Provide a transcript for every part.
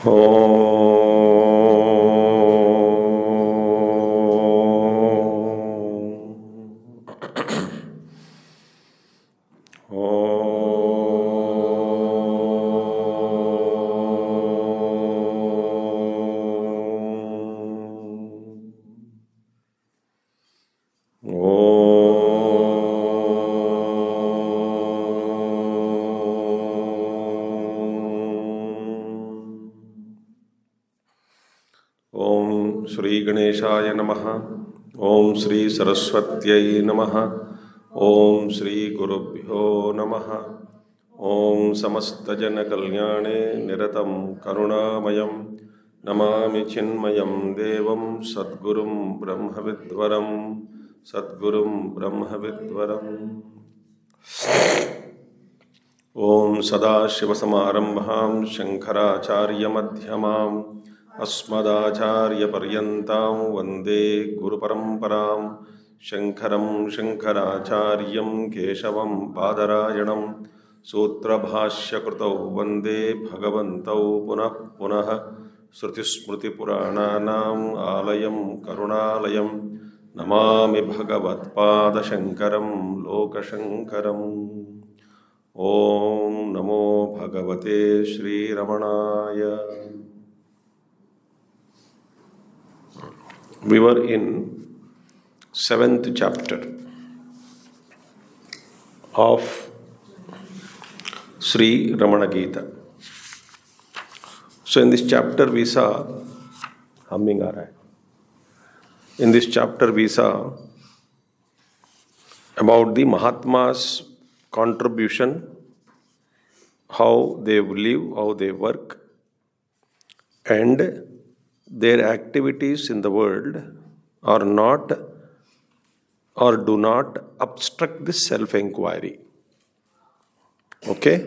Om Shri Ganeshaya Namaha. Om Shri Saraswatyai Namaha. Om Shri Gurubhyo Namaha. Om Samasta Jana Kalyane Niratam Karunamayam Namami Chinmayam Devam Sadgurum Brahmavidvaram Sadgurum Brahmavidvaram. Om Sadashivasamarambham Shankaracharya Madhyamam Asmadacharya Paryantam Vande Guru Paramparam Shankaram Shankaracharyam Keshavam Badarayanam Sutra Bhashya Krutau Vande Bhagavantau Punah Punah Sruti Smriti Purananam Alayam Karunalayam Namami Bhagavat Pada Shankaram Loka Shankaram. Om Namo Bhagavate Shri Ramanaya. We were in 7th chapter of Sri Ramana Geeta. So in this chapter we saw, humming aa raha hai. In this chapter we saw about the Mahatmas' contribution, how they live, how they work, and their activities in the world are not or do not obstruct this self-inquiry. Okay?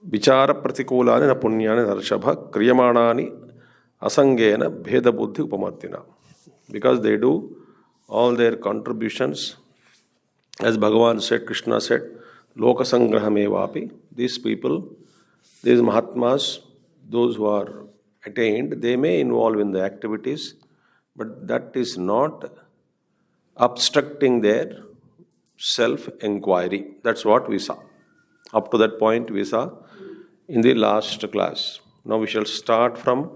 Vichara pratikulani na punyani narshabha kriyamanani asangena bheda buddhi upamattina. Because they do all their contributions, as Bhagavan said, Krishna said, Loka Sangrahamevapi. These people, these Mahatmas, those who are attained, they may involve in the activities, but that is not obstructing their self-inquiry. That's what we saw. Up to that point we saw in the last class. Now we shall start from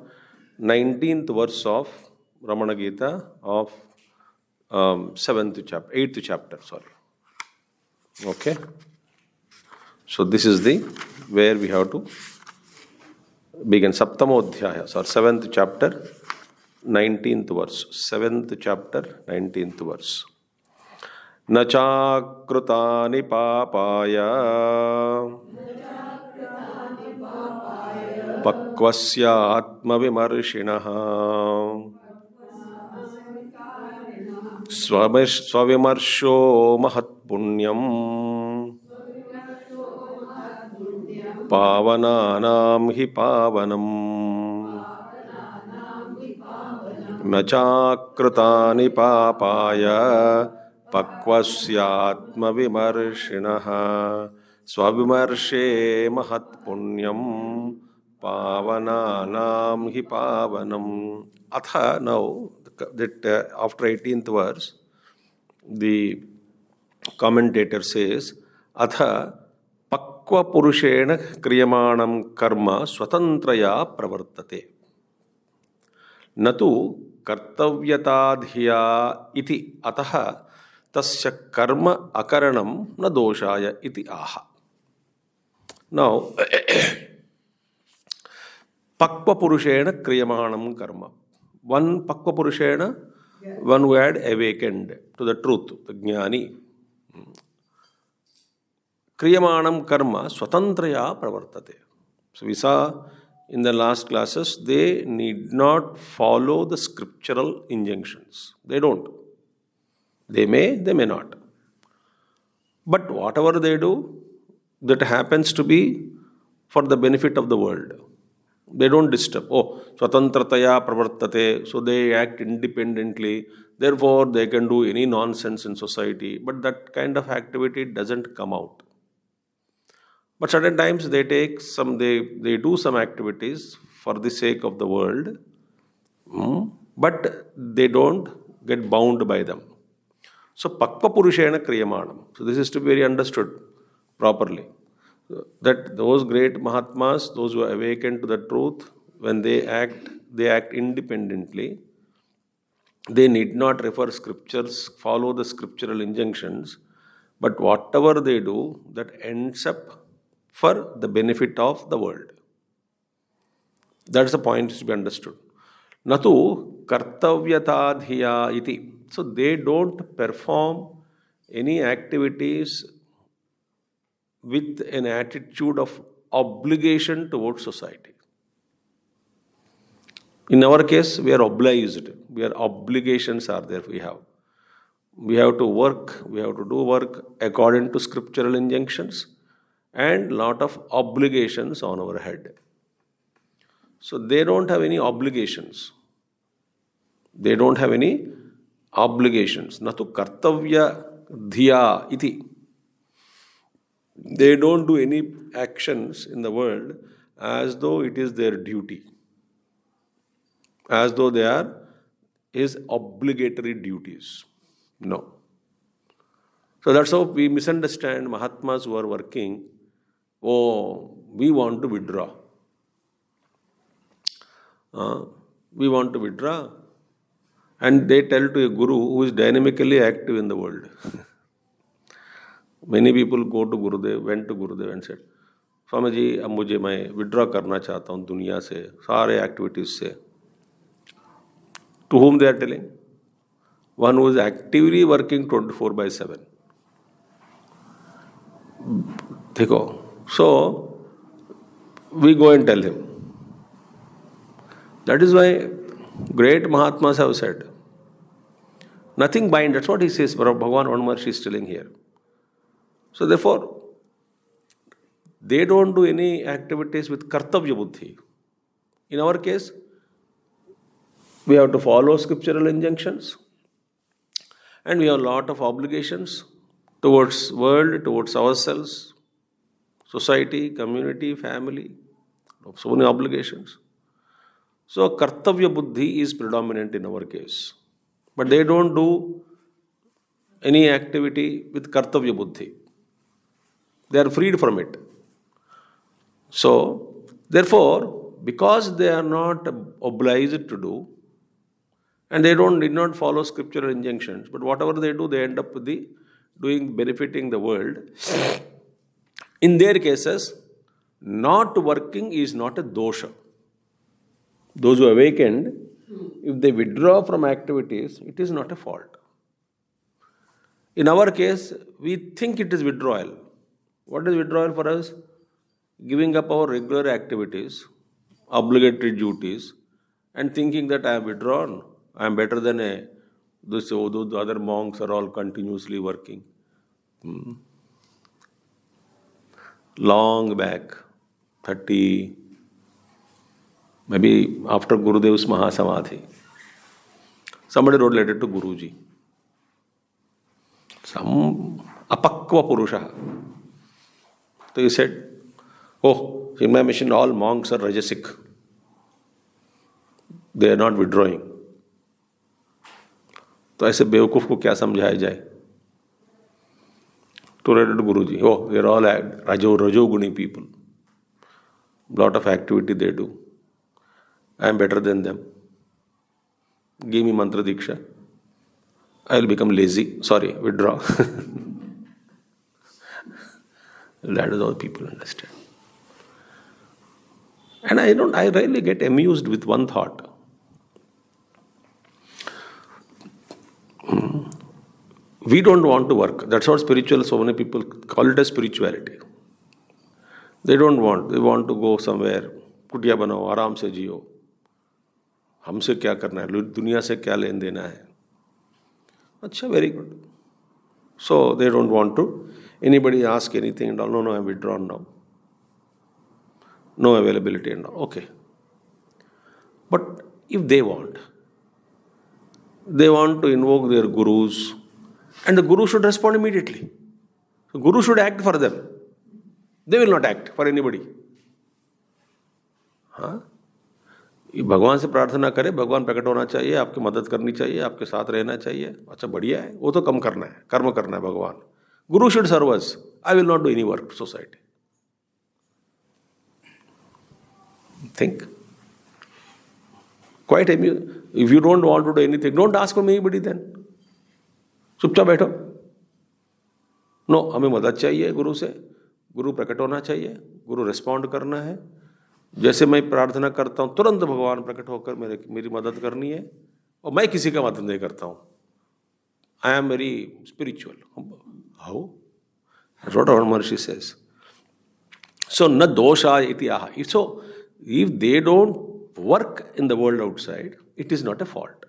19th verse of Ramana Geeta of 8th chapter. Okay. So this is the where we have to begin. Saptamodhyaya, 7th chapter, 19th verse. 7th chapter, 19th verse. Nachakrutani papaya pakvasya atma vimarshinaha swavimarsho mahat punyam pavananam hi pavanam nachakrutani papaya pakvasyatma vimarshinaha swavimarshe mahat punyam pavananam hi pavanam. Atha, now that after 18th verse, the commentator says, Atha pakva purushena kriyamanam karma swatantraya pravartate. Natu kartavyatadhiya iti ataha tasya karma akaranam na doshaya iti aha. Now, pakva purushena kriyamanam karma. One pakva purushena, one who had awakened to the truth, the jnani. Kriyamanam karma swatantraya pravartate. So we saw in the last classes, they need not follow the scriptural injunctions. They don't. They may not. But whatever they do, that happens to be for the benefit of the world. They don't disturb. Oh, swatantrataya pravartate, so they act independently. Therefore, they can do any nonsense in society. But that kind of activity doesn't come out. But certain times they take some, they do some activities for the sake of the world, but they don't get bound by them. So, pakva purushena kriyamanam. So, this is to be very understood properly. That those great Mahatmas, those who are awakened to the truth, when they act independently. They need not refer scriptures, follow the scriptural injunctions, but whatever they do, that ends up for the benefit of the world. That's the point to be understood. Natu kartavyata dhiya iti. So they don't perform any activities with an attitude of obligation towards society. In our case, we are obliged. Obligations are there we have. We have to work, we have to do work according to scriptural injunctions and lot of obligations on our head. So they don't have any obligations. Natu kartavya dhiya iti. They don't do any actions in the world as though it is their duty. As though they are his obligatory duties. No. So that's how we misunderstand Mahatmas who are working. Oh, we want to withdraw. We want to withdraw. And they tell to a guru who is dynamically active in the world. Many people went to Gurudev and said, Swami ji, अब मुझे मैं withdraw करना चाहता हूँ दुनिया से, सारे activities से. To whom they are telling? One who is actively working 24/7. Dekho. So, we go and tell him. That is why great Mahatmas have said, nothing binds. That's what he says, Bhagavan Maharshi is telling here. So therefore, they don't do any activities with kartavya buddhi. In our case, we have to follow scriptural injunctions and we have a lot of obligations towards world, towards ourselves, society, community, family, so many obligations. So kartavya buddhi is predominant in our case. But they don't do any activity with kartavya buddhi. They are freed from it. So, therefore, because they are not obliged to do, and they did not follow scriptural injunctions, but whatever they do, they end up with benefiting the world. In their cases, not working is not a dosha. Those who are awakened, if they withdraw from activities, it is not a fault. In our case, we think it is withdrawal. What is withdrawal for us? Giving up our regular activities, obligatory duties, and thinking that I am withdrawn, I am better than those other monks are all continuously working. Long back, 30, maybe after Gurudev's Mahasamadhi, somebody wrote a letter to Guruji. Some apakva purusha. So he said, oh, in my mission all monks are rajasic. They are not withdrawing. तो ऐसे बेवकूफ को क्या समझाया जाए? To write to Guruji, oh, they are all rajoguni people. Lot of activity they do. I am better than them. Give me mantra diksha. I will become lazy. Sorry, withdraw. That is all people understand. And I really get amused with one thought. We don't want to work. That's what so many people call it as spirituality. They don't want. They want to go somewhere. कुटिया बनाओ, आराम से जियो. हमसे क्या करना है? दुनिया से क्या लेन देना है? अच्छा, very good. So they don't want to. Anybody ask anything and all, no, I'm withdrawn now. No availability and all. Okay. But if they want to invoke their gurus, and the guru should respond immediately. The guru should act for them. They will not act for anybody. भगवान से प्रार्थना करें, भगवान प्रकट होना चाहिए, आपकी मदद करनी चाहिए, आपके साथ रहना चाहिए, अच्छा बढ़िया है, वो तो कम करना है, कर्म करना है भगवान. Guru should serve us. I will not do any work for society. Think. Quite amusing. If you don't want to do anything, don't ask from anybody then. चुपचाप बैठो. नो, हमें मदद चाहिए गुरु से, गुरु प्रकट होना चाहिए, गुरु रिस्पॉन्ड करना है. जैसे मैं प्रार्थना करता हूँ तुरंत भगवान प्रकट होकर मेरी मदद करनी है, और मैं किसी का मदद नहीं करता हूँ. I am very spiritual. How? That's what our Maharishi says. So, na dosha iti aha. So, if they don't work in the world outside, it is not a fault.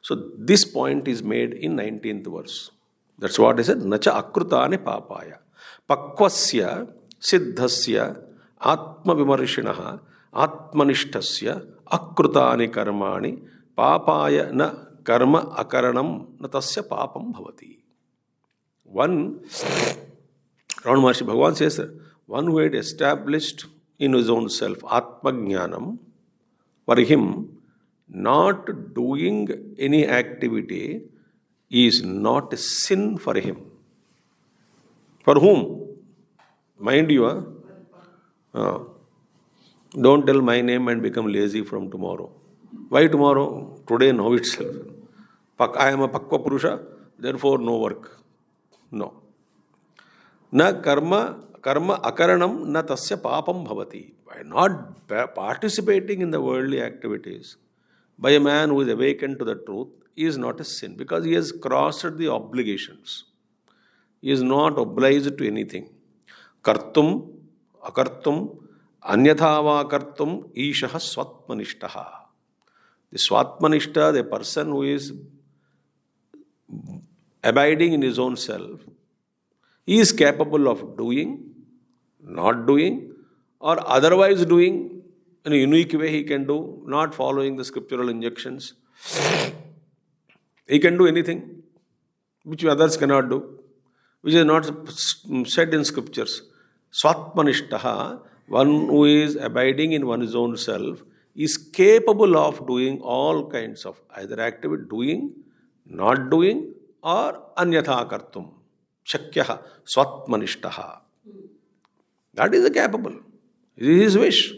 So, this point is made in 19th verse. That's what I said. Nacha akrutane papaya. Pakvasya siddhasya atma vimarshinaha atmanishthasya akrutane karmani papaya na karma akaranam na tasya papam bhavati. One, Ramana Maharshi Bhagavan says, one who had established in his own self Atma Jnanam, for him, not doing any activity is not a sin for him. For whom? Mind you, don't tell my name and become lazy from tomorrow. Why tomorrow? Today, now itself. I am a Pakva Purusha, therefore no work. No. Na karma akaranam na tasya papam bhavati. By not participating in the worldly activities by a man who is awakened to the truth is not a sin, because he has crossed the obligations. He is not obliged to anything. Kartum, akartum, anyathava kartum, ishaha swatmanishtaha. The swatmanishta, the person who is abiding in his own self, he is capable of doing, not doing, or otherwise doing in a unique way he can do, not following the scriptural injunctions. He can do anything which others cannot do, which is not said in scriptures. Swatmanishtaha, one who is abiding in one's own self, is capable of doing all kinds of either activity, doing, not doing, or anyatha kartum. Shakyaha swatmanishtaha. That is capable. It is his wish.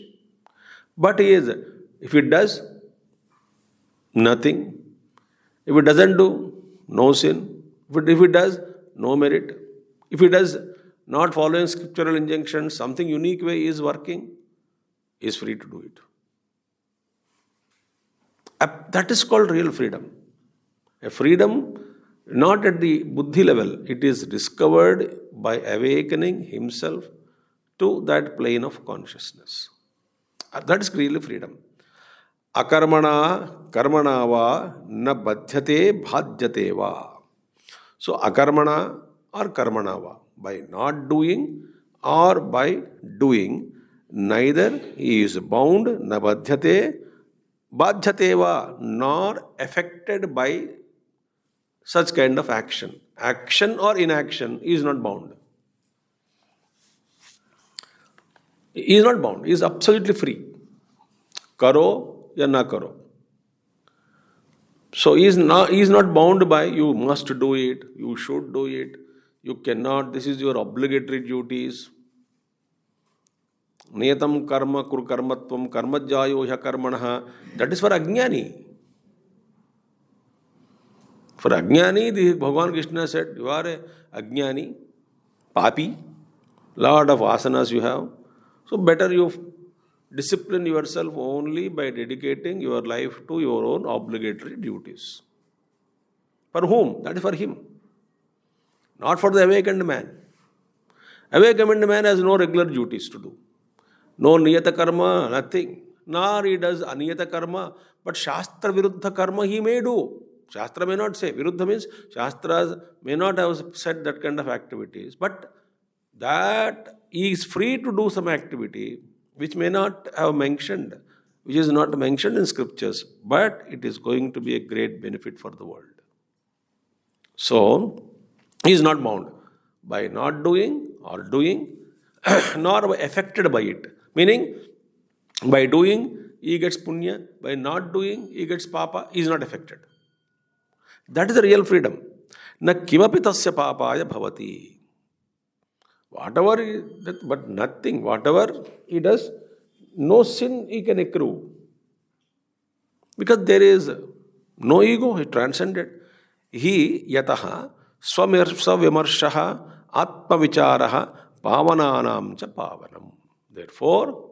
But he is, if he does, nothing. If he doesn't do, no sin. If he does, no merit. If he does not following scriptural injunctions, something unique way is working, he is free to do it. That is called real freedom. A freedom not at the buddhi level, it is discovered by awakening himself to that plane of consciousness. That is really freedom. Akarmana karmanava na badhyate bhadyate va. So akarmana or karmanava, by not doing or by doing, neither he is bound, na badhyate badhyate va, nor affected by such kind of action. Action or inaction is not bound. He is not bound. He is absolutely free. Karo ya na karo. So he is not bound by you must do it, you should do it, you cannot, this is your obligatory duties. Niyatam karma kur karmatvam karmajjayo hya karmanaha. That is for ajnani. For Ajnani, the Bhagavan Krishna said, you are a Ajnani, Papi, lot of asanas you have. So better you discipline yourself only by dedicating your life to your own obligatory duties. For whom? That is for him. Not for the awakened man. Awakened man has no regular duties to do. No niyata karma, nothing. Nor he does aniyata karma, but Shastra Viruddha karma he may do. Shastra may not say. Viruddha means Shastras may not have said that kind of activities, but that he is free to do some activity which may not have mentioned, which is not mentioned in scriptures, but it is going to be a great benefit for the world. So, he is not bound by not doing or doing, nor affected by it. Meaning, by doing, he gets punya. By not doing, he gets papa. He is not affected. That is the real freedom. Na kimapi tasya papaya bhavati. Whatever, but nothing, whatever he does, no sin he can accrue. Because there is no ego, he transcended. He yataha swavimarshaha atma vicharaha pavananam cha pavanam. Therefore,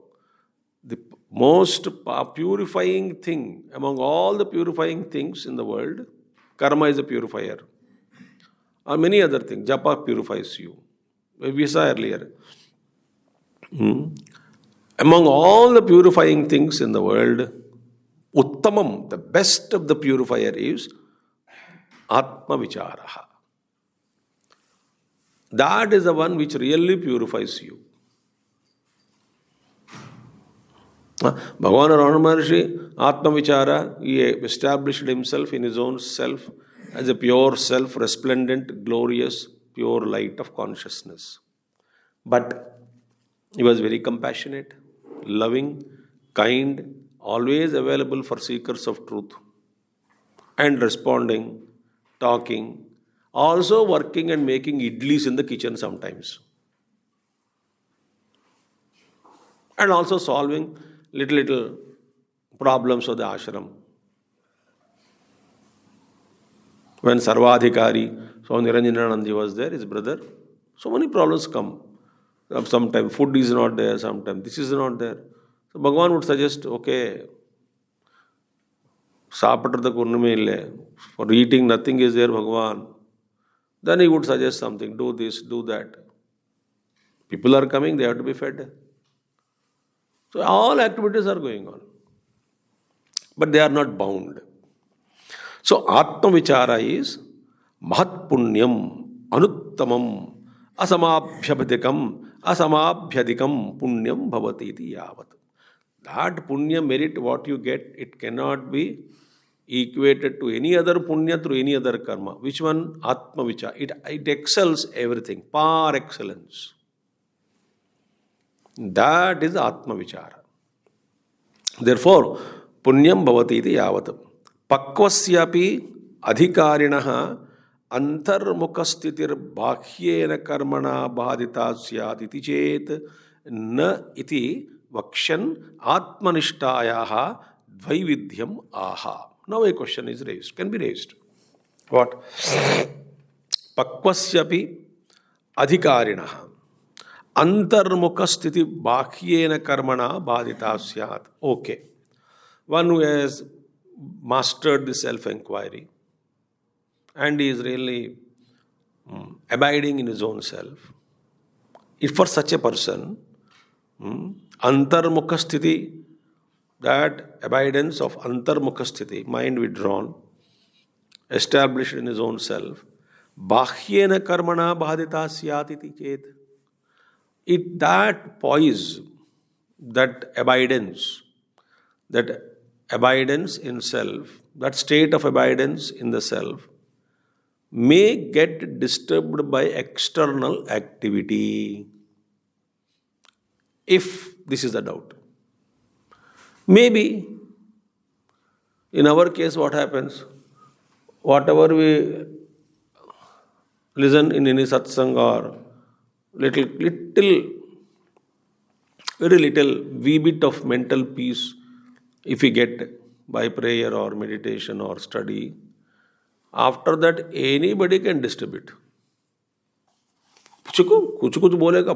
the most purifying thing among all the purifying things in the world, karma is a purifier. Or many other things, japa purifies you. We saw earlier. Among all the purifying things in the world, Uttamam, the best of the purifier is Atma Vicharaha. That is the one which really purifies you. Bhagavan Ramana Maharshi, Atma Vichara, he established himself in his own self as a pure self, resplendent, glorious, pure light of consciousness. But he was very compassionate, loving, kind, always available for seekers of truth, and responding, talking, also working and making idlis in the kitchen sometimes, and also solving little problems of the ashram. When Sarvadhikari, Swami Niranjananandi was there, his brother, so many problems come. Sometimes food is not there, sometimes this is not there. So Bhagavan would suggest, okay, for eating nothing is there, Bhagavan. Then he would suggest something, do this, do that. People are coming, they have to be fed. So all activities are going on. But they are not bound. So Atma Vichara is Mahat Punyam Anuttamam Asamabhyadikam Punyam Bhavati iti yavat. That punya merit, what you get, it cannot be equated to any other punya through any other karma. Which one? Atma Vichara. It excels everything, par excellence. That is Atma Vichara. Therefore, punyam bhavati iti yavat. Pakvasyapi adhikarinaha antarmukhastitir bhahyena karmana badita syat iti chet na iti vakshan atmanishtayaha dvaividhyam aha. Now a question is raised, can be raised. What? Pakvasyapi adhikarinaha antarmukhasthiti bhahyena karmana badita syat. Okay. One who has mastered the self-inquiry and is really abiding in his own self. If for such a person, antarmukhasthiti, that abidance of antarmukhasthiti, mind withdrawn, established in his own self, bhahyena karmana badita syat iti chet. That poise, that abidance in self, that state of abidance in the self, may get disturbed by external activity. If this is the doubt. Maybe, in our case, what happens? Whatever we listen in any satsang or very little wee bit of mental peace, if we get by prayer or meditation or study, after that anybody can disturb it. Kuch bolega,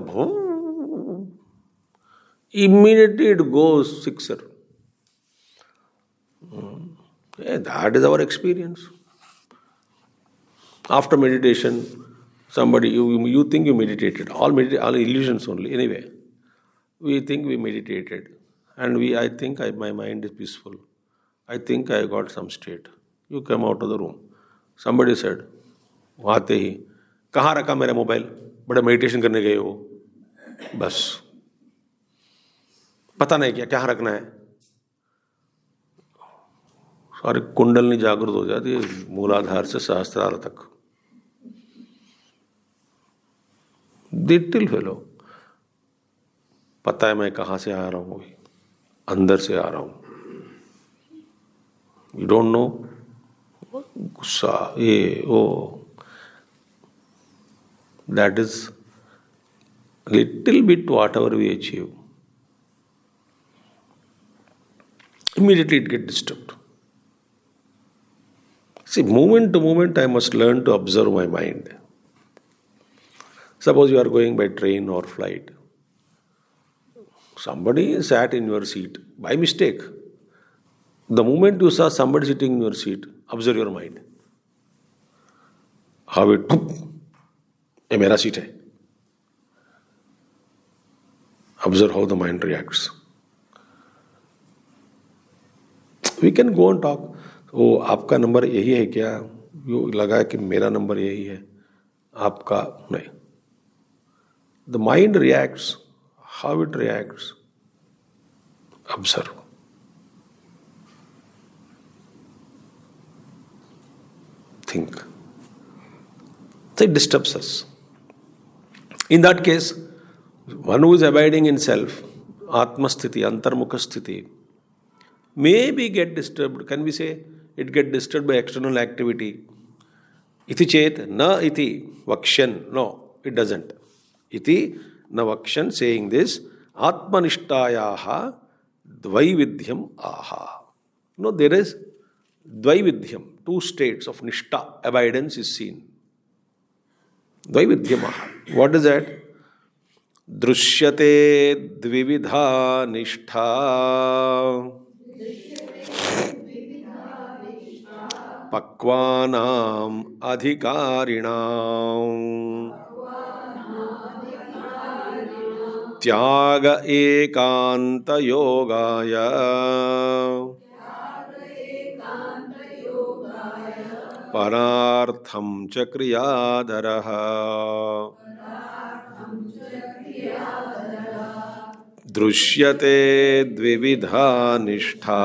immediately it goes sixer. That is our experience. After meditation, somebody, you think you meditated, all illusions only. Anyway, we think we meditated, and I think my mind is peaceful. I think I got some state. You come out of the room. Somebody said, आते ही, कहाँ रखा मेरा mobile? बड़ा meditation करने गए हो? बस पता नहीं क्या रखना है. सारी कुंडलनी जागृत हो जाती है मूलाधार से सहस्त्रार तक. डिटेल फेलो, पता है मैं कहाँ से आ रहा हूँ, अंदर से आ रहा हूँ. You don't know? Gussa, oh. That is little bit whatever we achieve. Immediately it gets disturbed. See, moment to moment, I must learn to observe my mind. Suppose you are going by train or flight. Somebody sat in your seat by mistake. The moment you saw somebody sitting in your seat, observe your mind. How it, ये मेरा seat है. Observe how the mind reacts. We can go and talk. ओ आपका number यही है क्या? यो लगा कि मेरा नंबर यही है. आपका नहीं. The mind reacts. How it reacts? Observe. Think. So it disturbs us. In that case, one who is abiding in self, Atmasthiti, Antarmukha Sthiti, maybe get disturbed. Can we say it get disturbed by external activity? Iti chet na iti vakshan. No, it doesn't. Iti na vakshan, saying this, Atmanishtayaha dvaividhyam aha. No, there is dvaividhyam, two states of nishta, abidance is seen. Dvaividhyam aha. What is that? Drushyate dvividha nishtha pakvanam adhikarinam tyaga ekanta yogaya parartham cha kriyadaraha drishyate dvividha nishtha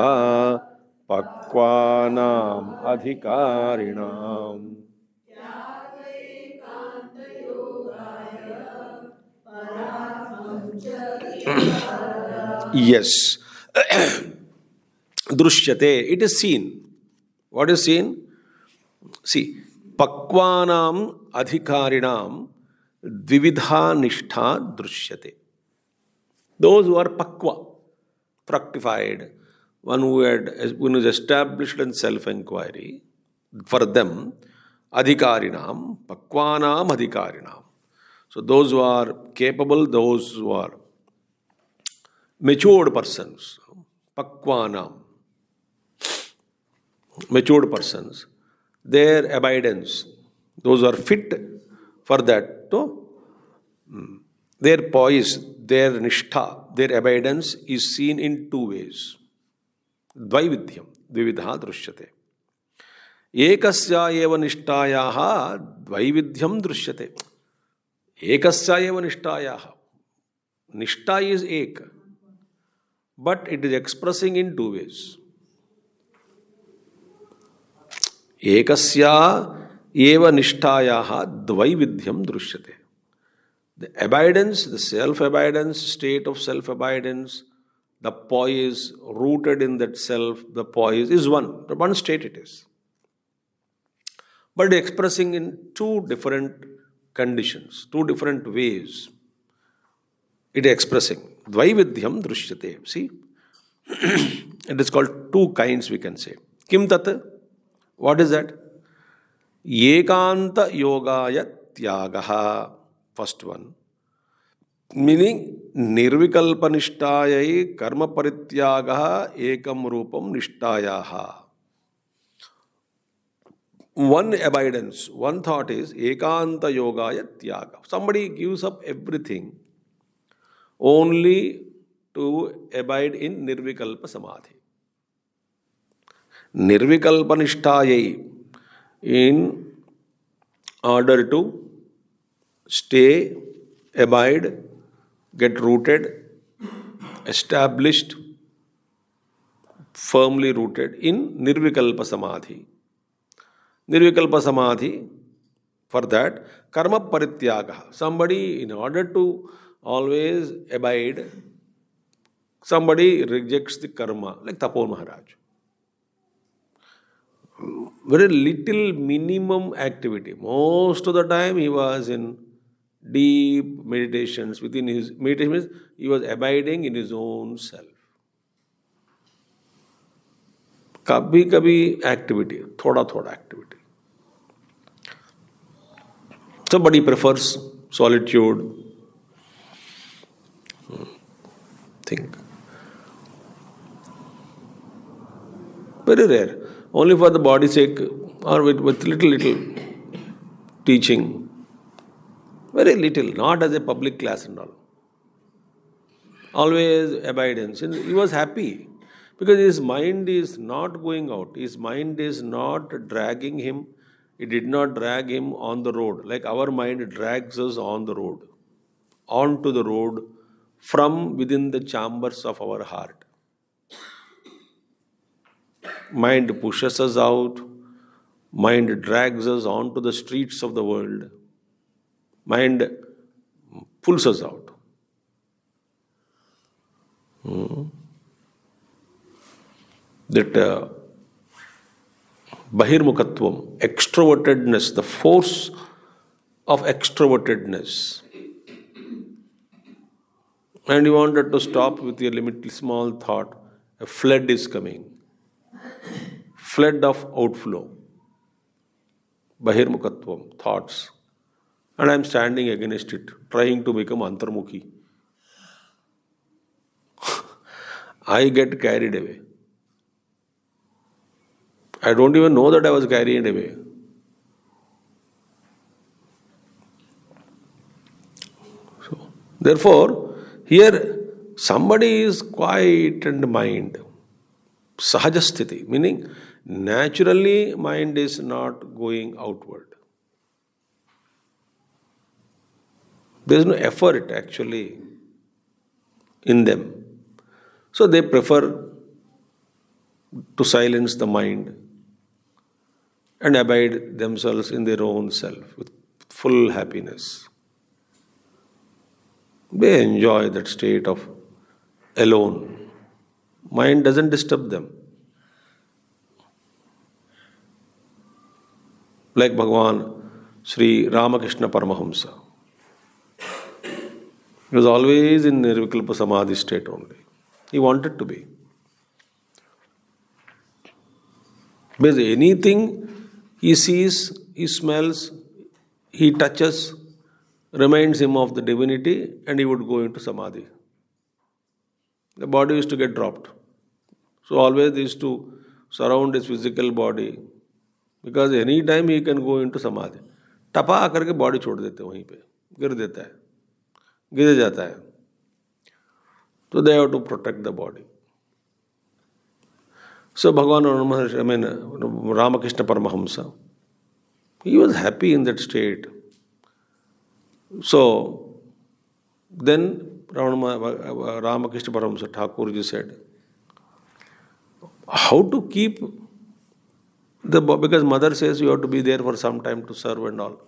pakvanam adhikarinam. Yes. Drushyate, it is seen. What is seen? See, pakvanam adhikarinam dvividha nishtha drushyate. Those who are pakva, fructified, one who is established in self-inquiry, for them, adhikarinam, pakvanam adhikarinam. So those who are capable, those who are matured persons, pakvanam, matured persons, their abidance, those who are fit for that, no? Their poise, their nishtha, their abidance is seen in two ways. Dvaividhyam, dvividha drushyate. Ekasya eva nishthayaha dvaividhyam drushyate. Ekasya eva nishthayaha. Nishtha is ek, but it is expressing in two ways. Ekasya eva nishthayaha dvaividhyam drushyate. The abidance, the self-abidance, state of self-abidance, the poise rooted in that self, the poise is one. The one state it is. But expressing in two different conditions, two different ways. It is expressing. Dvaividhyam drushyate. See? It is called two kinds, we can say. Kim tat? What is that? Ekanta yogaya tyagaha. First one. Meaning, nirvikalpanishtayai karma parityagaha ekam rupam nishthayaha. One abidance, one thought is ekanta yogaya tyaga. Somebody gives up everything only to abide in nirvikalpa samadhi. Nirvikalpanishtayai, in order to stay, abide, get rooted, established, firmly rooted in nirvikalpa samadhi. Nirvikalpa samadhi, for that, karma parityaga. Somebody, in order to always abide, somebody rejects the karma, like Tapo Maharaj. Very little minimum activity. Most of the time he was in deep meditations. Within his meditation means he was abiding in his own self. कभी कभी activity, थोड़ा थोड़ा activity. Somebody prefers solitude. Think. Very rare. Only for the body's sake or with little teaching. Very little, not as a public class and all. Always abidance. And he was happy because his mind is not going out. His mind is not dragging him. It did not drag him on the road. Like our mind drags us on the road, onto the road from within the chambers of our heart. Mind pushes us out. Mind drags us onto the streets of the world. Mind pulls us out. That bahirmukhatvam, extrovertedness, the force of extrovertedness. And you wanted to stop with your limited small thought. A flood is coming. Flood of outflow. Bahirmukhatvam, thoughts. And I am standing against it, trying to become antarmukhi. I get carried away. I don't even know that I was carried away. So, therefore, here somebody is quiet and mind. Sahajasthiti, meaning naturally mind is not going outward. There is no effort actually in them. So they prefer to silence the mind and abide themselves in their own self with full happiness. They enjoy that state of alone. Mind doesn't disturb them. Like Bhagavan Sri Ramakrishna Paramahamsa. He was always in Nirvikalpa Samadhi state only. He wanted to be. Because anything he sees, he smells, he touches, reminds him of the divinity, and he would go into Samadhi. The body used to get dropped. So always he used to surround his physical body, because any time he can go into Samadhi. टपा करके body छोड़ देते हैं वहीं पे, गिर देता है, गिर जाता है. So they have to protect the body. So Bhagavan Ramakrishna Paramahamsa, he was happy in that state. So then Ramakrishna Paramahamsa Thakurji said, how to keep because mother says you have to be there for some time to serve and all.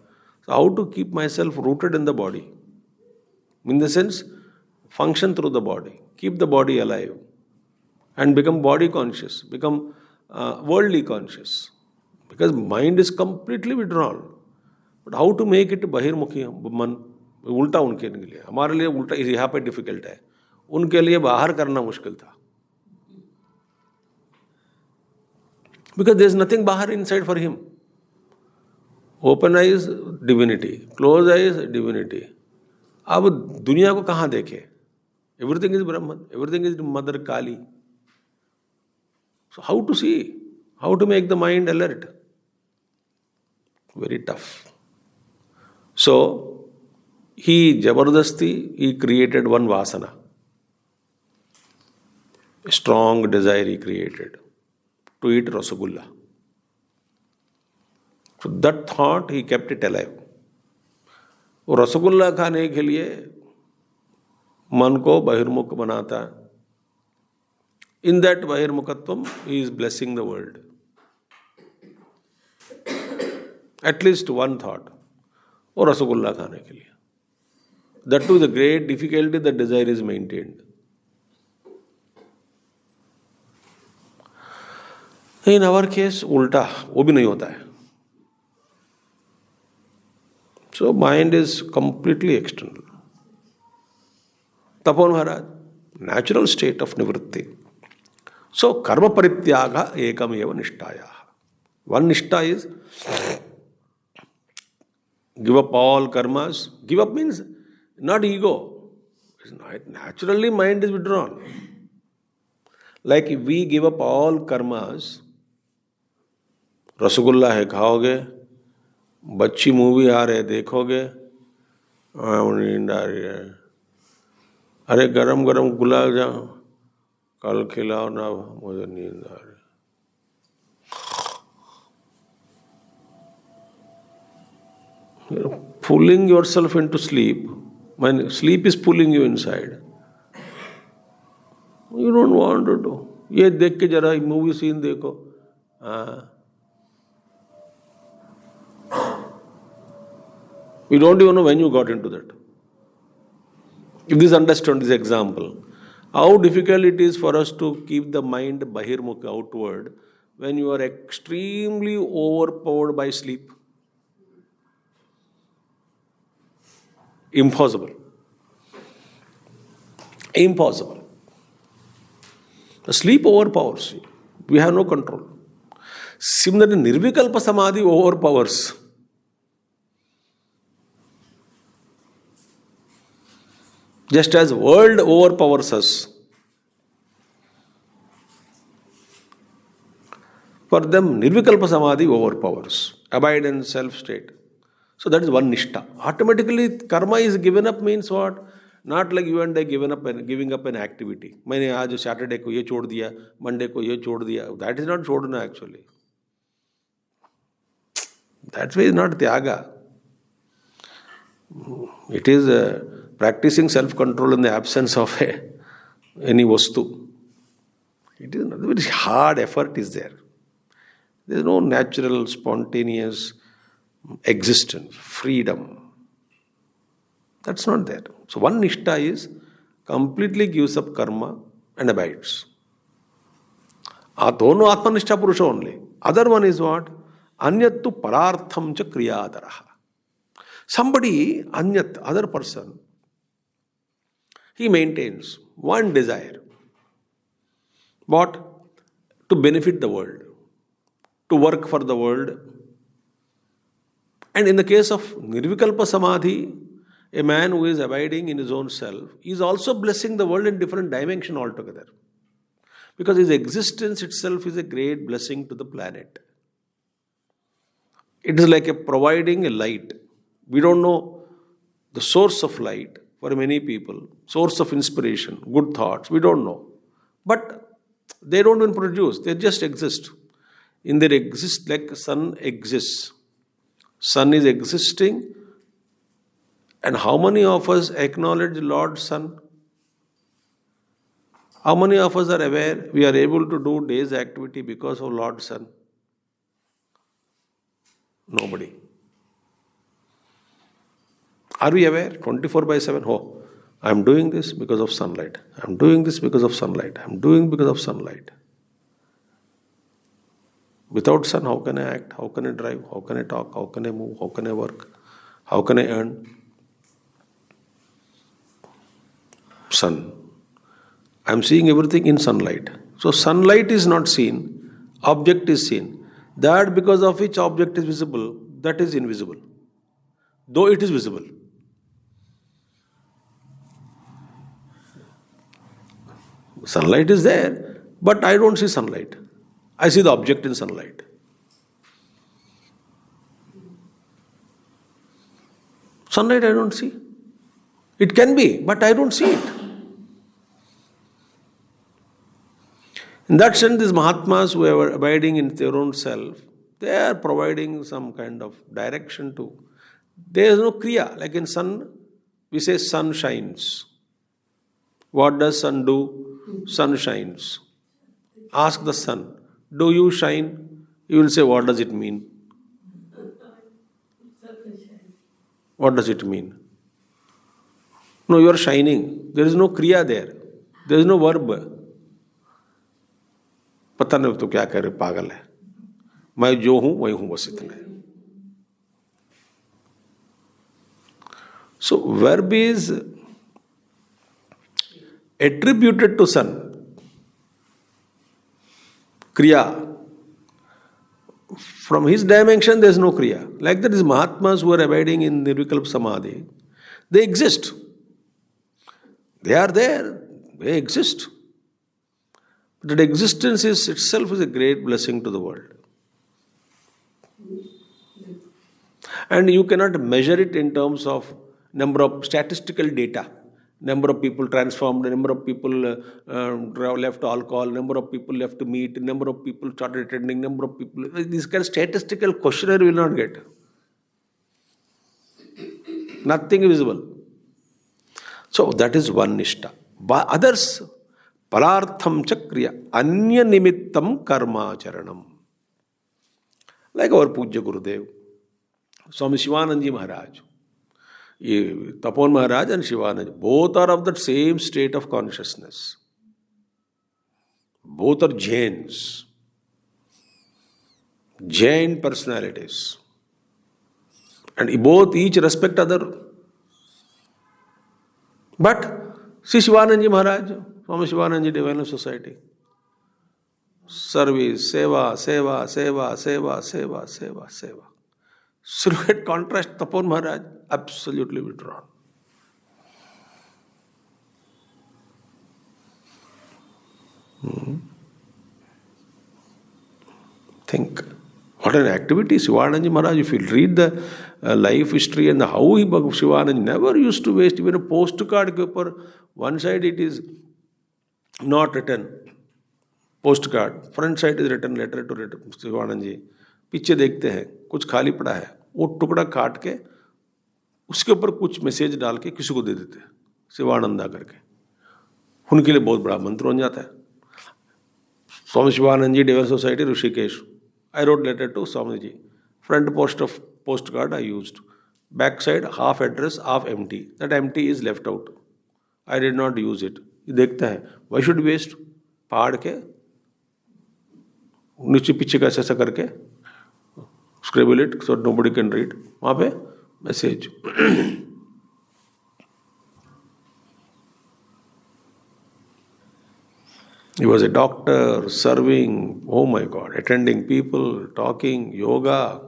So how to keep myself rooted in the body? In the sense, function through the body, keep the body alive, and become body conscious, become worldly conscious. Because mind is completely withdrawn. But how to make it bahirmukhi man? उल्टा उनके लिए, हमारे लिए उल्टा यहाँ पे difficult है, उनके लिए बाहर करना मुश्किल था. Because there is nothing bahar inside for him. Open eyes, divinity. Close eyes, divinity. अब दुनिया को कहाँ देखे? Everything is Brahman. Everything is Mother Kali. So how to see? How to make the mind alert? Very tough. So he created one vasana. A strong desire he created to eat rasagulla. So that thought he kept it alive. वो रसगुल्ला खाने के लिए मन को बहिर्मुख बनाता है. In that bahirmukhatvam, he is blessing the world. At least one thought. वो रसगुल्ला खाने के लिए. That too, the great difficulty, the desire is maintained. In our case, उल्टा वो भी नहीं होता है. So mind is completely external. Tapo Maharaj, natural state of nivritti. So karma parityaga ekam eva nishtaya. One nishta is give up all karmas. Give up means not ego. Naturally mind is withdrawn. Like if we give up all karmas, rasgulla है खाओगे, बच्ची movie आ रहे देखोगे, नींद आ रही है, अरे गरम गरम गुलाब जाम कल खिलाओ ना, मुझे नींद आ रही. You're pulling yourself into sleep. When sleep is pulling you inside, you don't want to do. ये देख के जरा मूवी सीन देखो. We don't even know when you got into that. If this understand this example, how difficult it is for us to keep the mind bahirmukha outward when you are extremely overpowered by sleep. Impossible. Impossible. The sleep overpowers you. We have no control. Similarly, nirvikalpa samadhi overpowers. Just as world overpowers us. For them, nirvikalpa samadhi overpowers. Abide in self-state. So that is one nishta. Automatically, karma is given up means what? Not like you and I giving up an activity. मैंने आज Saturday को ये छोड़ दिया, Monday को ये छोड़ दिया. That is not छोड़ना actually. That way is not tyaga. It is practicing self-control in the absence of any vastu. It is not, very hard effort is there. There is no natural, spontaneous existence, freedom. That's not there. So one nishta is completely gives up karma and abides. Dono atmanishta purusha only. Other one is what? Anyattu parartham cha kriyadaraha. Somebody, anyat, other person, he maintains one desire. What? To benefit the world. To work for the world. And in the case of nirvikalpa samadhi, a man who is abiding in his own self is also blessing the world in different dimension altogether. Because his existence itself is a great blessing to the planet. It is like providing a light. We don't know the source of light for many people, source of inspiration, good thoughts, we don't know. But they don't even produce, they just exist. In their exist, like sun exists. Sun is existing. And how many of us acknowledge Lord Sun? How many of us are aware we are able to do day's activity because of Lord Sun? Nobody. Are we aware? 24/7. Oh, I am doing this because of sunlight. I am doing this because of sunlight. I am doing because of sunlight. Without sun, how can I act? How can I drive? How can I talk? How can I move? How can I work? How can I earn? Sun. I am seeing everything in sunlight. So sunlight is not seen, object is seen. That because of which object is visible, that is invisible. Though it is visible. Sunlight is there, but I don't see sunlight. I see the object in sunlight. Sunlight I don't see. It can be, but I don't see it. In that sense, these Mahatmas who are abiding in their own self, they are providing some kind of direction to. There is no kriya. Like in sun, we say sun shines. What does sun do? Sun shines. Ask the sun, do you shine? You will say, what does it mean? What does it mean? No, you are shining. There is no kriya there. There is no verb. पता नहीं तो क्या कह रहे, पागल है, मैं जो हूं वही हूं, बस इतना है. So verb is attributed to sun. Kriya. From his dimension, there is no Kriya. Like that is Mahatmas who are abiding in Nirvikalpa Samadhi. They exist. They are there. They exist. That existence is itself is a great blessing to the world. And you cannot measure it in terms of number of statistical data. Number of people transformed, number of people left alcohol, number of people left meat, number of people started attending, number of people. This kind of statistical questionnaire will not get. Nothing visible. So that is one nishta. But others, palartham chakriya, anya nimittam karma charanam. Like our Pujya Gurudev, Swami Shivanandaji Maharaj. Tapon Maharaj and Shivanand, both are of the same state of consciousness. Both are Jains. Jain personalities. And both each respect other. But see Shivanandaji Maharaj, Swami Shivanandaji Divine Society. Service, seva, seva, seva, seva, seva, seva, seva. So look at contrast, Tapon Maharaj, absolutely withdrawn. Think. What an activity, Shivanandaji Maharaj. If you read the life history and how Shivanandaji never used to waste even a postcard paper. One side it is not written, postcard. Front side is written letter to Shivanandaji. पीछे देखते हैं कुछ खाली पड़ा है, वो टुकड़ा काट के उसके ऊपर कुछ मैसेज डाल के किसी को दे देते हैं शिवानंदा करके. उनके लिए बहुत बड़ा मंत्र बन जाता है. Swami Shivananda ji divine society Rishikesh. I wrote letter to Swamiji. Front post of postcard I used. Back side half address, half empty. That empty is left out. I did not use it. देखता है. Why should waste? फाड़ के नीचे पीछे का ऐसा करके scribble it so nobody can read. वहाँ पे message. He was a doctor, serving, oh my God, attending people, talking, yoga,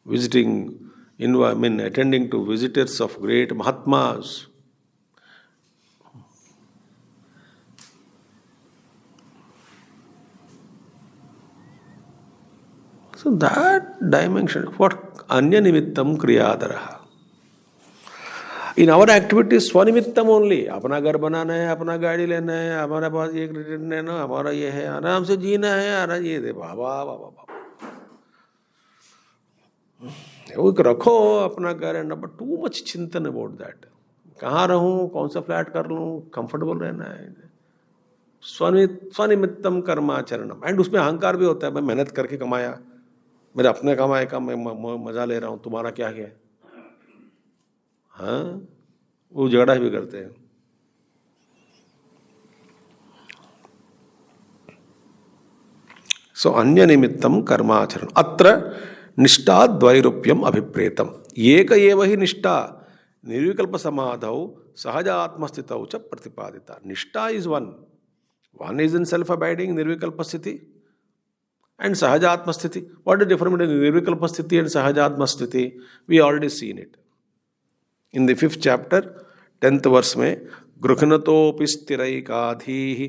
visiting, attending to visitors of great Mahatmas. So that dimension, what anya nimittam kriyadaraha. In our activities, स्वनिमित्तम only. अपना घर बनाना है, अपना गाड़ी लेना है, हमारे पास एक return लेना, हमारा ये है, आराम से जीना है, आराम ये दे बाबा बाबा बाबा. वो रखो अपना घर एंड बट टू मच चिंतन अबाउट दैट. कहाँ रहूँ, कौन सा फ्लैट कर लूँ, कंफर्टेबल रहना है. स्वनिमित्तम कर्माचरणम. एंड उसमें अहंकार भी होता है, मैं मेहनत करके कमाया, मेरे अपने कमाए का मैं मजा ले रहा हूँ, तुम्हारा क्या है. हाँ, वो झगड़ा भी करते हैं. सो अन्य निमित्तम कर्माचरण. अत्र निष्ठा द्वैरूप्यम अभिप्रेतम. एक एव हि निष्ठा निर्विकल्प समाधौ सहज आत्मस्थितौ च प्रतिपादिता. निष्ठा is one is in self abiding निर्विकल्प स्थिति and Sahajatma Sthiti. What is the difference between Nirvikalpa Sthiti and Sahajatma Sthiti? We already seen it. In the 5th chapter, 10th verse में गृह्णतोऽपि स्थिरैकाधीः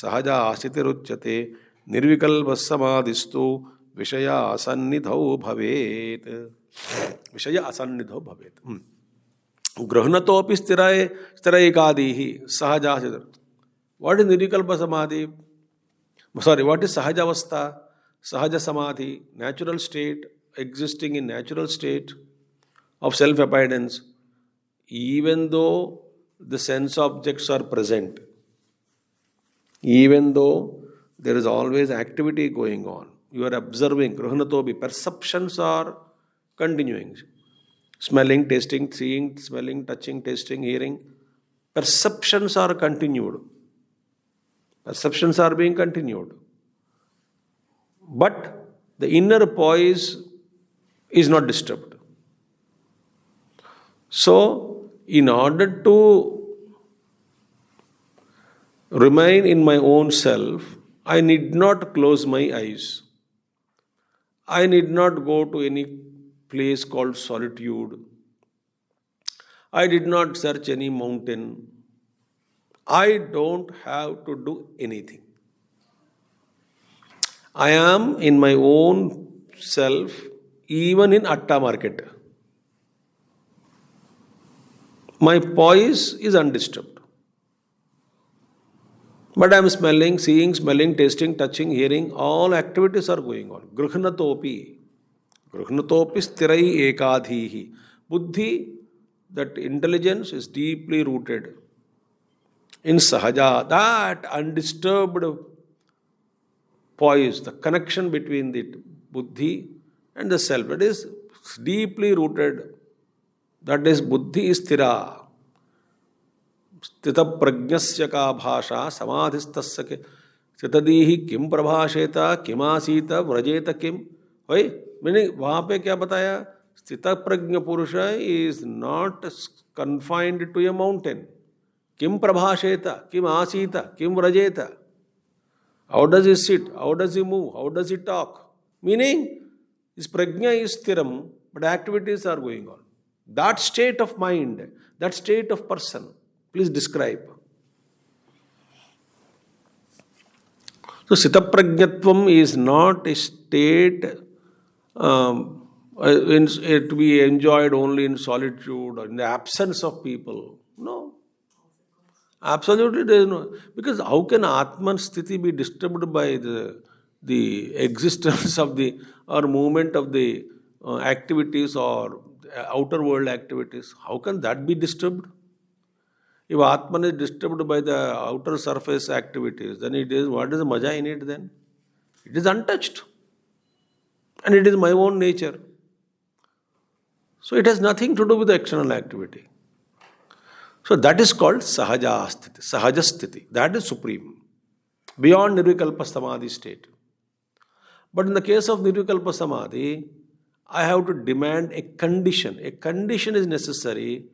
सहजा स्थितिरुच्यते निर्विकल्प समाधिस्तु विषय असन्निधौ भवेत्. विषय असन्निधौ भवेत्. गृह्णतोऽपि स्थिरैकाधीः सहजा स्थितिरुच्यते. What is निर्विकल्प समाधि? Sorry, what is Sahajavastha? Sahaja Samadhi, natural state, existing in natural state of self-abidance, even though the sense objects are present, even though there is always activity going on, you are observing, Gruhnatobi, perceptions are continuing. Smelling, tasting, seeing, smelling, touching, tasting, hearing, perceptions are continued. Perceptions are being continued. But the inner poise is not disturbed. So, in order to remain in my own self, I need not close my eyes. I need not go to any place called solitude. I did not search any mountain. I don't have to do anything. I am in my own self, even in Atta market. My poise is undisturbed. But I am smelling, seeing, smelling, tasting, touching, hearing, all activities are going on. Gruhnatopi. Gruhnatopi stirai ekadhihi. Buddhi, that intelligence is deeply rooted in sahaja, that undisturbed poise, the connection between the buddhi and the self. That is deeply rooted. That is buddhi is stira. Stita prajnasya ka bhasha samadhistasya ke stitadihi kim prabhasheta kimasita vrajeta kim. Meaning, वहाँ पे क्या बताया? स्थिता प्रज्ञ पुरुष is not confined to a mountain. Kim prabhasheta, kim asita, kim vrajeta. How does he sit? How does he move? How does he talk? Meaning, his prajna is stiram, but activities are going on. That state of mind, that state of person, please describe. So, sitaprajnatvam is not a state to be enjoyed only in solitude or in the absence of people. No. Absolutely, there is no. Because how can Atman Sthiti be disturbed by the existence of the or movement of the activities or outer world activities? How can that be disturbed? If Atman is disturbed by the outer surface activities, then it is, what is the maja in it then? It is untouched. And it is my own nature. So it has nothing to do with the external activity. So that is called sahaja sthiti, sahaja sthiti. That is supreme, beyond nirvikalpa samadhi state. But in the case of nirvikalpa samadhi, I have to demand a condition. A condition is necessary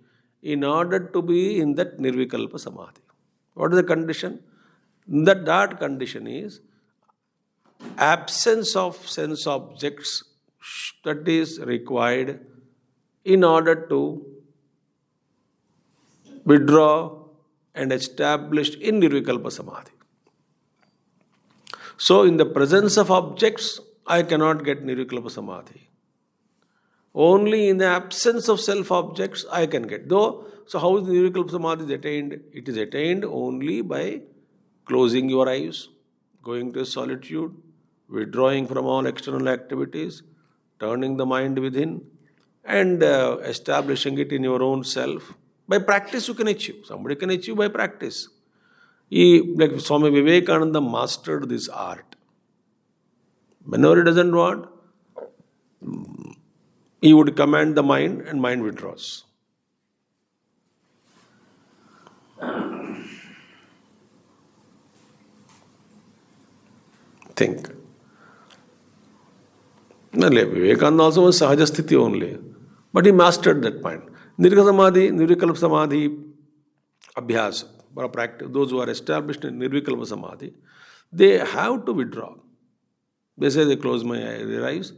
in order to be in that nirvikalpa samadhi. What is the condition? That condition is absence of sense objects that is required in order to withdraw and establish in nirvikalpa samadhi. So, in the presence of objects, I cannot get nirvikalpa samadhi. Only in the absence of self-objects, I can get. Though, so how is nirvikalpa samadhi attained? It is attained only by closing your eyes, going to solitude, withdrawing from all external activities, turning the mind within, and establishing it in your own self. By practice, you can achieve. Somebody can achieve by practice. Like Swami Vivekananda mastered this art. Whenever he doesn't want, he would command the mind and mind withdraws. Think. Vivekananda also was sahajasthiti only. But he mastered that point. Nirvikalpa samadhi, abhyas, for practice, those who are established in nirvikalpa samadhi, they have to withdraw. They say they close their eyes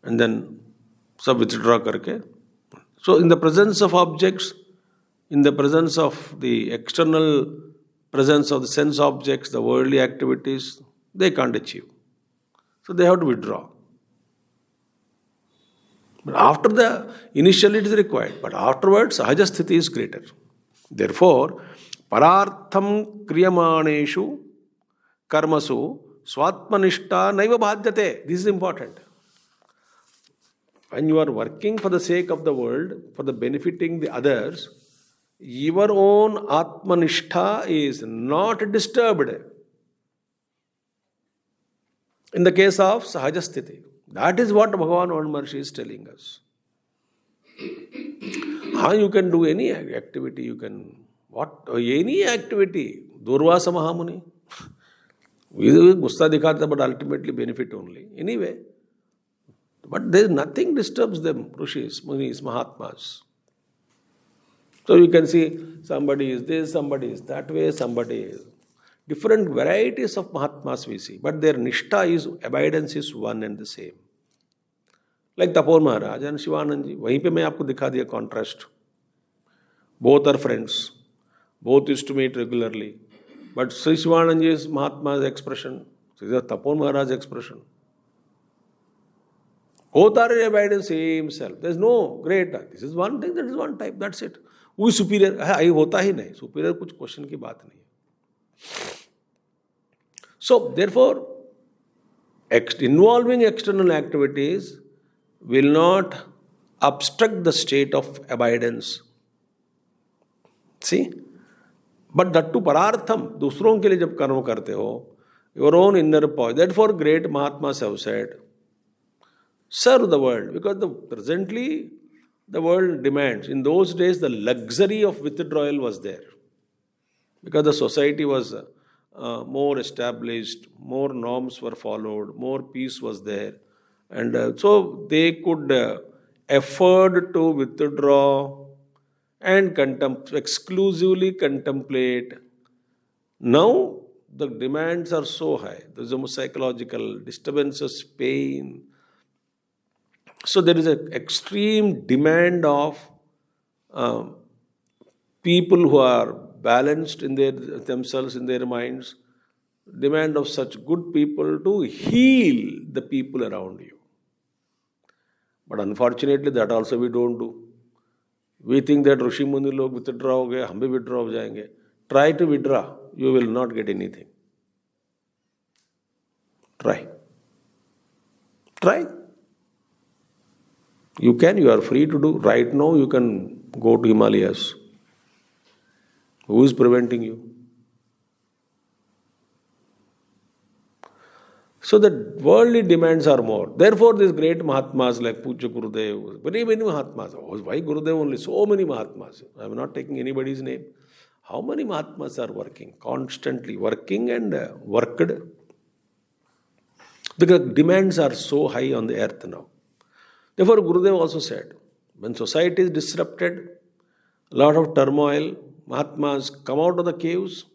and then sab withdraw karke. So in the presence of objects, in the presence of the external presence of the sense objects, the worldly activities, they can't achieve. So they have to withdraw. But after initially it is required, but afterwards sahaja sthiti is greater. Therefore, parartham kriyamaneshu karmasu swatmanishta naiva bhadyate. This is important. When you are working for the sake of the world, for the benefiting the others, your own atmanishta is not disturbed. In the case of sahaja sthiti, that is what Bhagavan Maharshi is telling us. How you can do any activity, you can, any activity. Durvasa Mahamuni, Gusta dikhata, but ultimately benefit only. Anyway, but there is nothing disturbs them, Rishis, Munis, Mahatmas. So you can see somebody is this, somebody is that way, somebody is different varieties of Mahatmas we see, but their nishtha is abidance is one and the same. Like Tapon Maharaj and Shivanand ji, वहीं पे मैं आपको दिखा दिया contrast. Both are friends. Both used to meet regularly. But Sri Shivanand ji is Mahatma's expression. This is Tapon Maharaj's expression. Both are abide in same self. There is no great. This is one thing, that is one type. That's it. Who is superior? आई होता ही नहीं. Superior कुछ question की बात नहीं. So therefore, involving external activities will not obstruct the state of abidance. See? But that to parartham, दूसरों के लिए जब कर्म करते हो, your own inner poise. Therefore, great Mahatmas have said, serve the world, because presently the world demands. In those days, the luxury of withdrawal was there, because the society was more established, more norms were followed, more peace was there, and so they could afford to withdraw and exclusively contemplate. Now the demands are so high. There's a psychological disturbances, pain. So there is an extreme demand of people who are balanced in themselves, in their minds, demand of such good people to heal the people around you. But unfortunately, that also we don't do. We think that Rishi Muni log withdraw ho gaye, hum bhi withdraw ho jayenge. Try to withdraw, you will not get anything. Try. You are free to do. Right now, you can go to Himalayas. Who is preventing you? So the worldly demands are more. Therefore, these great Mahatmas like Puja Gurudev, very many Mahatmas. Why Gurudev only? So many Mahatmas. I am not taking anybody's name. How many Mahatmas are working? Constantly working and worked. Because demands are so high on the earth now. Therefore, Gurudev also said, when society is disrupted, a lot of turmoil, Mahatmas come out of the caves,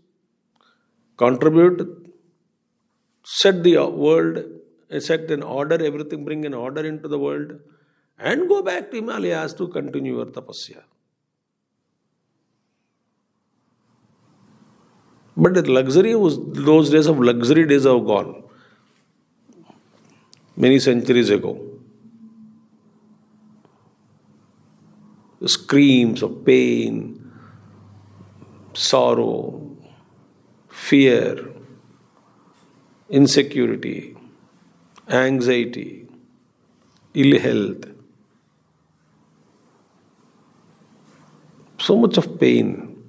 contribute, set the world, set an order, everything, bring an order into the world, and go back to Himalayas to continue your tapasya. But the luxury was, those days of luxury days are gone. Many centuries ago. The screams of pain, sorrow, fear, insecurity, anxiety, ill health, so much of pain,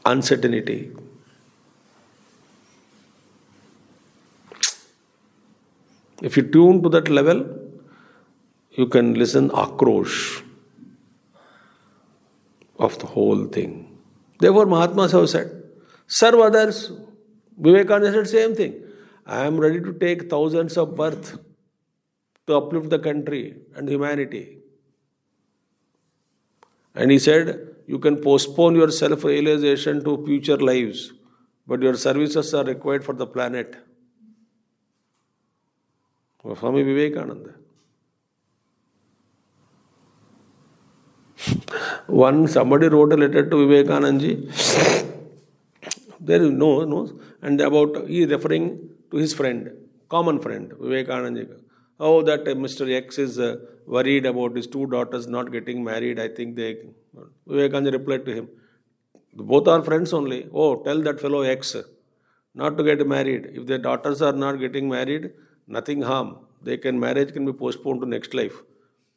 uncertainty. If you tune to that level, you can listen akrosh of the whole thing. Therefore, Mahatmas have said, serve others. Vivekananda said same thing. I am ready to take thousands of births to uplift the country and humanity. And he said, you can postpone your self-realization to future lives, but your services are required for the planet. Swami Vivekananda. Somebody wrote a letter to Vivekananda. There is no, and about he referring to his friend, common friend, Vivekananda. Oh, that Mr. X is worried about his two daughters not getting married. I think Vivekananda replied to him, both are friends only. Oh, tell that fellow X not to get married. If their daughters are not getting married, nothing harm. Marriage can be postponed to next life.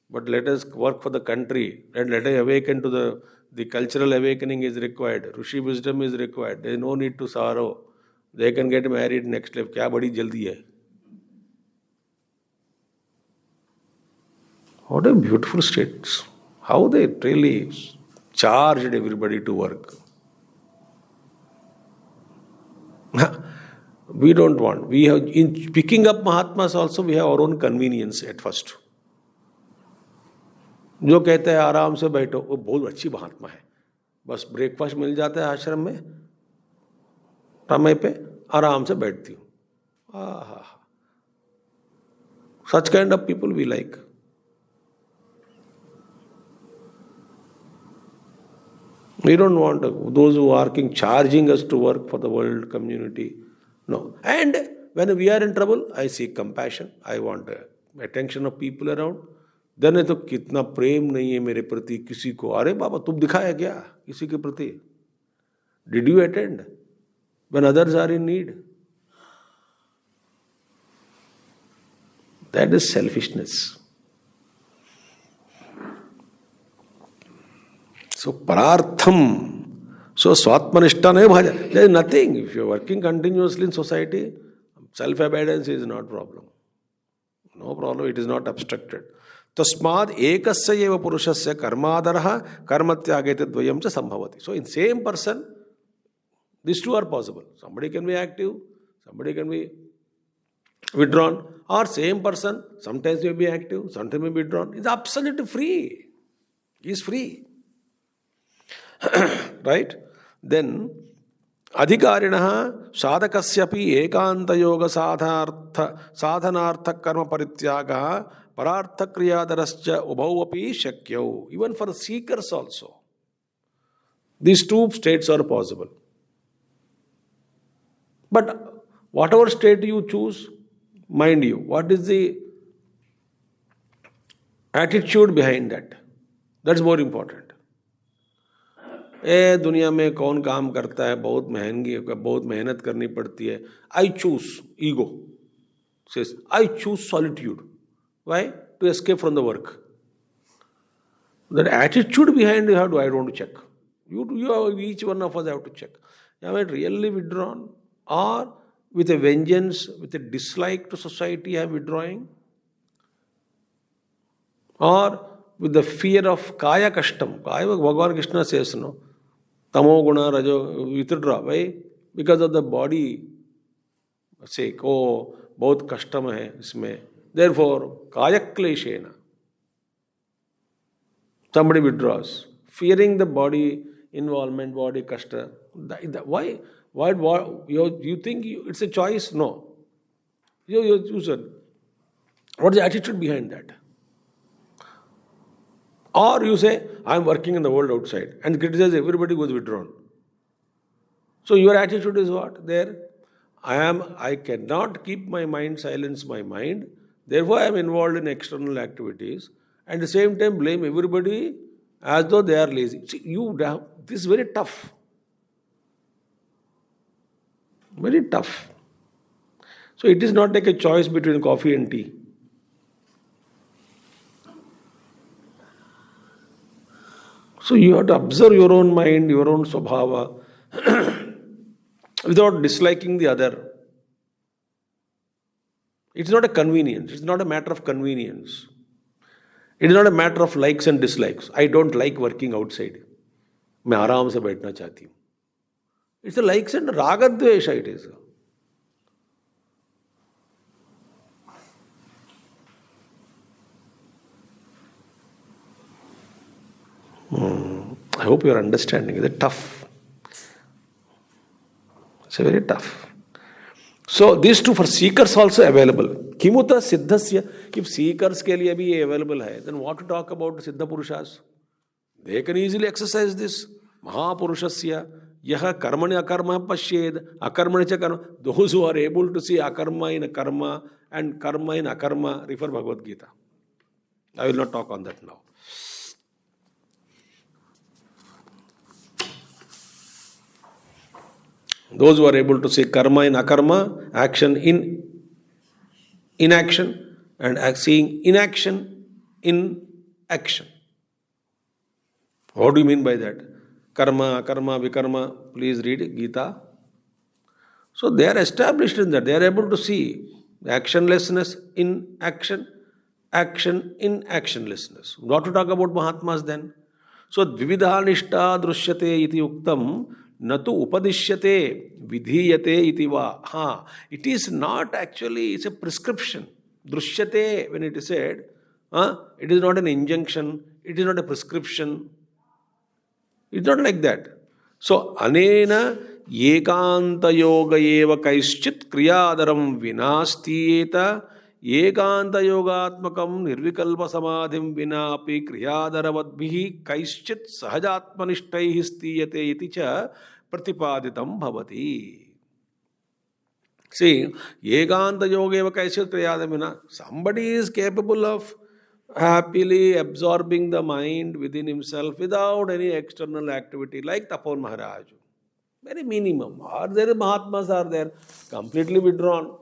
But let us work for the country and let us awaken to the cultural awakening is required. Rishi wisdom is required. There is no need to sorrow. They can get married next life. Kya badi jaldi hai? What a beautiful states. How they really charged everybody to work. We don't want. We have, in picking up Mahatmas also, we have our own convenience at first. जो कहते हैं आराम से बैठो, वो बहुत अच्छी महात्मा है. बस ब्रेकफास्ट मिल जाता है आश्रम में, समय पे आराम से बैठती हूँ. Such kind of people we like. We don't want those who are charging us to work for the world community. No. And when we are in trouble, I seek compassion. I want attention of people around. Then तो कितना प्रेम नहीं है मेरे प्रति किसी को. अरे बाबा तुम दिखाया क्या किसी के प्रति? Did you attend when others are in need? That is selfishness. So parartham. So swatmanishta nahi bhaja. There is nothing. If you are working continuously in society, self-abidance is not problem. No problem. It is not obstructed. Tasmad ekasya eva purushasya karmadaraha karmatyagete dvayam cha sambhavati. So in same person, these two are possible. Somebody can be active, somebody can be withdrawn, or same person, sometimes may be active, sometimes may be withdrawn. It's absolutely free. He is free. Right? Then, adhikarinaha sadhakasyapi ekanta yoga sadhanartha karma parityaga parartha kriyadarascha ubhavapi shakyau. Even for seekers also. These two states are possible. But whatever state you choose, mind you, what is the attitude behind that? That's more important. दुनिया में कौन काम करता है, बहुत मेहनत करनी पड़ती है. I choose ego. Says, I choose solitude. Why? To escape from the work. That attitude behind I want to check. You each one of us have to check. Am I really withdrawn? Or with a vengeance, with a dislike to society I am withdrawing? Or with the fear of kaya kashtam. Kaya Bhagavan Krishna says, no. Tamo guna rajo, withdraw. Why? Because of the body sake. Oh, bahut kashtam hai isme. Therefore, kaya kleshena. Somebody withdraws. Fearing the body involvement, body kashta. Why? Why you think it's a choice? No. You choose it. What is the attitude behind that? Or you say, I am working in the world outside and criticize everybody who is withdrawn. So your attitude is what? There, I cannot keep my mind, silence my mind. Therefore, I am involved in external activities and at the same time blame everybody as though they are lazy. See, this is very tough. Very tough. So it is not like a choice between coffee and tea. So you have to observe your own mind, your own swabhava, without disliking the other. It's not a convenience. It's not a matter of convenience. It is not a matter of likes and dislikes. I don't like working outside. मैं आराम से बैठना चाहती हूँ. It's a likes and ragadvesha it is. I hope you are understanding. It's tough. It's very tough. So these two for seekers also available. Kimuta siddhasya. If seekers ke liye bhi available hai, then what to talk about siddha purushas? They can easily exercise this. Mahapurushasya. Yaha karmani akarma pashyed. Akarmani cha karma. Those who are able to see akarma in karma and karma in akarma, refer Bhagavad Gita. I will not talk on that now. Those who are able to see karma in akarma, action in inaction, and seeing inaction in action. What do you mean by that? Karma, akarma, vikarma. Please read Gita. So they are established in that. They are able to see actionlessness in action, action in actionlessness. Not to talk about Mahatmas then. So dvividha nishta drushyate iti uktam natu upadishyate vidhiyate iti va. It is not actually, it's a prescription. Drushyate, when it is said, it is not an injunction, it is not a prescription. It's not like that. So, anena ekanta yoga eva kaischit kriyadaram vinastiyeta ekanta yogatmakam nirvikalpa samadhim vina api kriyadaravadbhihi kaischit sahajatmanishtai stiyate iti cha pratipaditam bhavati. See, ekanta yoga eva kaischit kriyadaram vina. Somebody is capable of happily absorbing the mind within himself without any external activity, like Tapon Maharaj. Very minimum. Or there Mahatmas are there, completely withdrawn.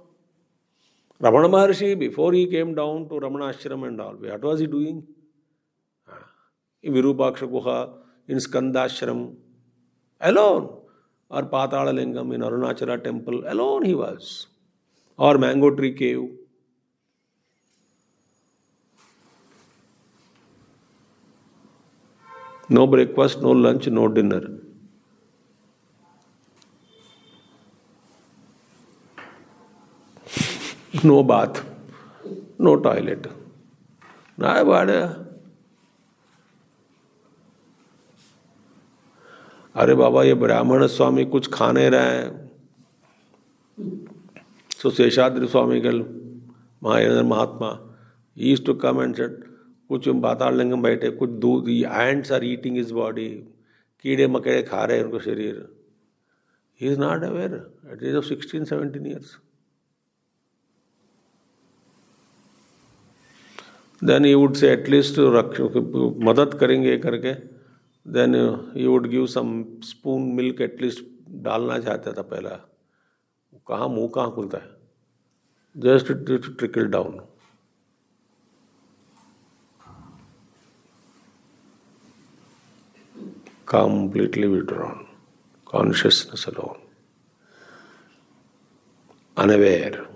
Ramana Maharshi, before he came down to Ramana Ashram and all, what was he doing? In Virupaksha Guha, in Skandashram, alone. Or Patala Lingam in Arunachala temple, alone he was. Or Mango Tree Cave. No breakfast, no lunch, no dinner. No bath, no toilet. Now, अरे बाबा ये ब्राह्मण स्वामी कुछ खा नहीं रहे हैं. So Seshadri Swami Mahatma, he used to come and said, कुछ पाताल लिंगम बैठे, कुछ दूध, ants are eating his body, कीड़े मकड़े खा रहे हैं उनको शरीर. He is not aware at the age of 16, 17 years. Then he would say at least मदद करेंगे करके. Then he would give some spoon milk at least डालना चाहता था पहला. कहाँ मुंह कहाँ खुलता है? Just to trickle down. Completely withdrawn. Consciousness alone. Unaware.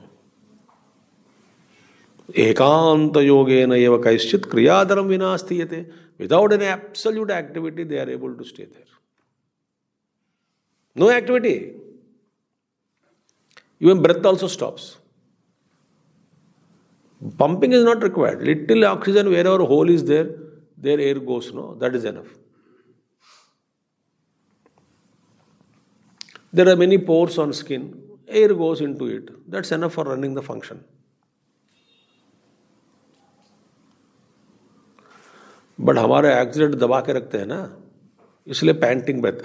Ekanta yogena eva kaischit kriyadaram vinastiyate. Without any absolute activity, they are able to stay there. No activity. Even breath also stops. Pumping is not required. Little oxygen wherever hole is there, their air goes, no? That is enough. There are many pores on skin. Air goes into it. That's enough for running the function. But हमारे accident दबा के रखते हैं ना, इसलिए panting breath.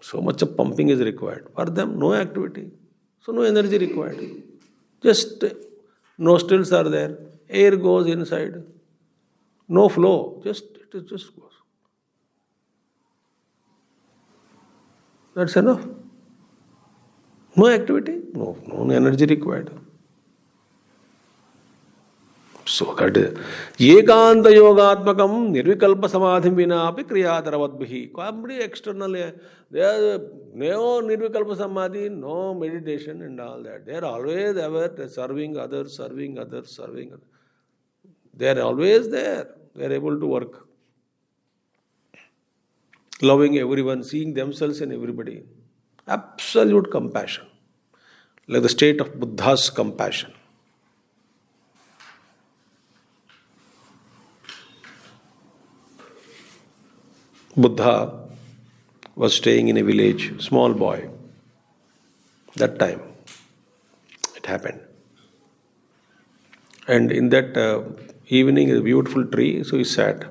So much of pumping is required. For them, no activity. So no energy required. Just nostrils are there. Air goes inside. No flow. It just goes. That's enough. No activity. No energy required. So that is Ekanta Yogatmakam Nirvikalpa Samadhim Vina Api Kriyadaravadbhihi. Completely external. There is no Nirvikalpa Samadhi, no meditation and all that. They are always aware, serving others. They are always there. They are able to work. Loving everyone, seeing themselves in everybody. Absolute compassion. Like the state of Buddha's compassion. Buddha was staying in a village, small boy. That time it happened. And in that evening, a beautiful tree, so he sat.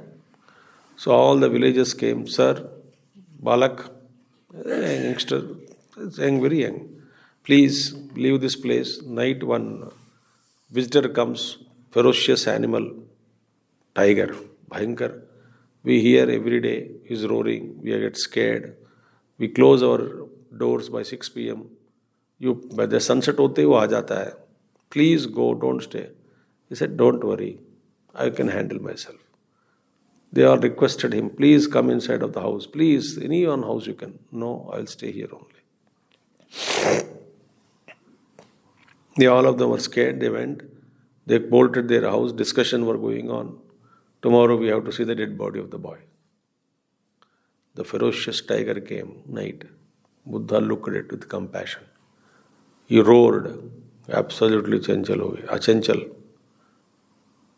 So all the villagers came, sir, Balak, youngster, very young, please leave this place. Night one visitor comes, ferocious animal, tiger, bhayankar. We hear every day, he's roaring, we get scared. We close our doors by 6 p.m. By the sunset hote wo aa jata hai. Please go, don't stay. He said, don't worry, I can handle myself. They all requested him, please come inside of the house. Please, any one house you can. No, I'll stay here only. All of them were scared, they went. They bolted their house, discussion were going on. Tomorrow we have to see the dead body of the boy. the ferocious tiger came, night. Buddha looked at it with compassion. He roared, absolutely achanchal.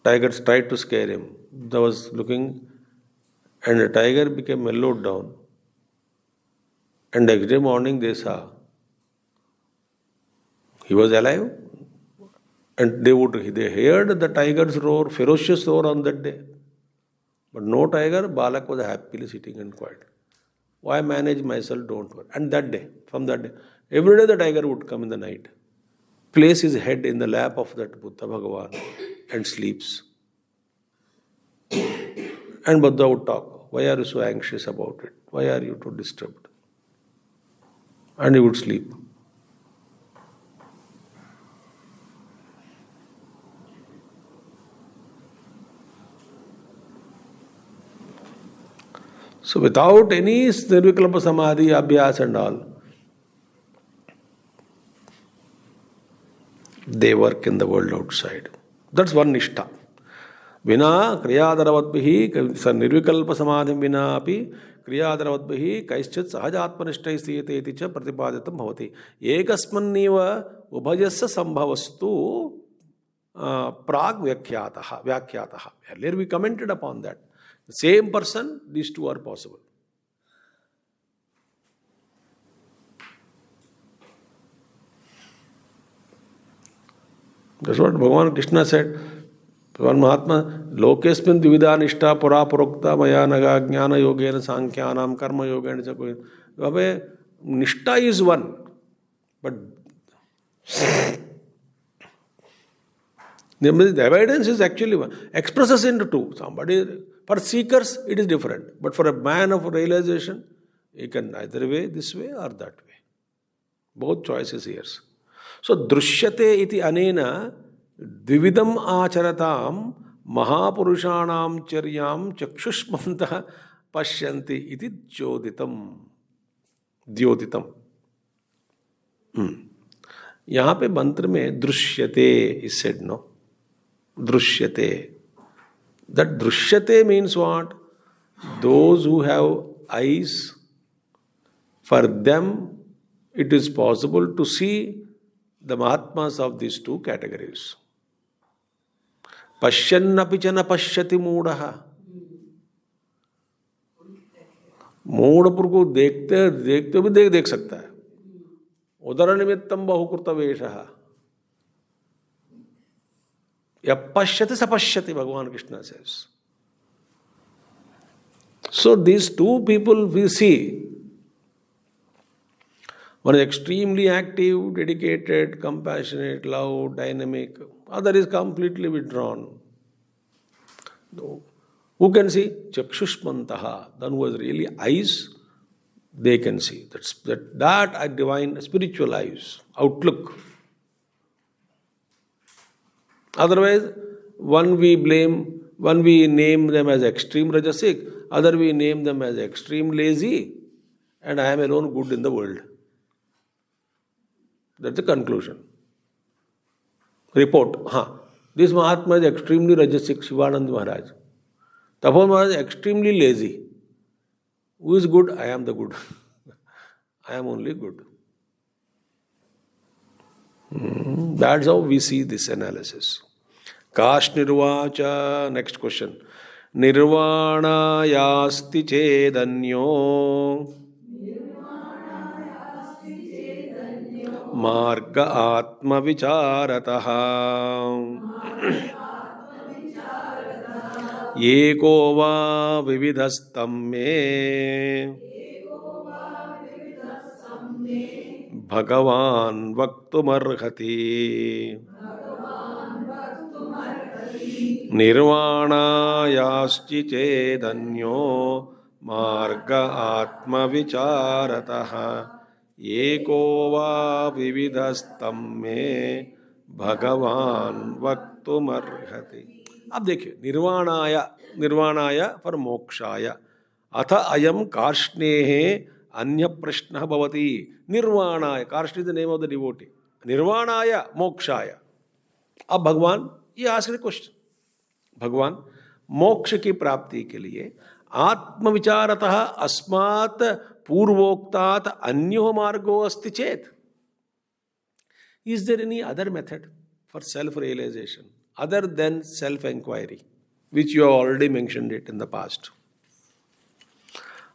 Tigers tried to scare him. Buddha was looking, and the tiger became mellowed down. And next day morning they saw he was alive. And they heard the tiger's roar, ferocious roar on that day. But no tiger, Balak was happily sitting and quiet. Why manage myself? Don't worry. And that day, from that day, every day the tiger would come in the night, place his head in the lap of that Buddha Bhagavan and sleeps. And Buddha would talk. Why are you so anxious about it? Why are you too disturbed? And he would sleep. So without any Nirvikalpa Samadhi, Abhyas and all, they work in the world outside. That's one Nishtha. Vina Kriyadaravadbihi, Nirvikalpa Samadhi Vina api Kriyadaravadbihi, Kaischit Sahajatmanishtai Siyate Iticha Pratipadatam Bhavati. Ekasmanniva Ubhajassa Sambhavastu Prag Vyakyataha. Earlier we commented upon that. The same person, these two are possible. That's what Bhagavan Krishna said. One Mahatma, Lokesmin Dvida Nishta Pura Purokta Maya Naga Jnana Yogena Sankhyanam Karma Yogena Chakoya. Nishta is one. But the evidence is actually one. Expresses into two. For seekers, it is different. But for a man of realization, he can either way, this way or that way. Both choices here. So, Drushyate iti anena dividam acharatam mahapurushanam charyam chakshushmanta pashyanti iti jyotitam. यहाँ पे मंत्र में दृश्यते is said, no? Drishyate. That drishyate means what? Those who have eyes, for them it is possible to see the Mahatmas of these two categories. Pashyannapi chana pashyati moodaha. मूढ़पुर को देखते देखते भी देख सकता है. उदर निमित्तम बहुकृत वेशः. Yapashyati sapashyati, Bhagavan Krishna says. So these two people we see. One is extremely active, dedicated, compassionate, loud, dynamic. Other is completely withdrawn. Who can see? Chakshushmantaha. Then who has really eyes, they can see. That are divine spiritual eyes, outlook. Otherwise, one we name them as extreme rajasic, other we name them as extreme lazy, and I am alone good in the world. That's the conclusion. Report. This Mahatma is extremely rajasic, Shivanand Maharaj. Tapan Maharaj is extremely lazy. Who is good? I am the good. I am only good. That's how we see this analysis. Kash nirvacha. Next question. Nirvana yasti chedanyo marga atma vicharataha eko va vividhastam me Bhagavan vaktumarhati. Nirvana yaschi chedanyo marga atma vicharataha eko va vividhastam me Bhagavan vaktumarhati. अब देखिए, निर्वाणाय पर मोक्षाय अथ अयम कार्ष्णेः अन्य प्रश्न भवति. निर्वाणाय, Karshna is the name of the devotee. निर्वाणाय मोक्षाय. अब भगवान ये आस्क द क्वेश्चन, भगवान मोक्ष की प्राप्ति के लिए आत्मविचारतः अस्मात् पूर्वोक्तात् अन्यो मार्गो अस्ति चेत्, is there any other method for self-realization other than self-enquiry, which you have already mentioned it in the past?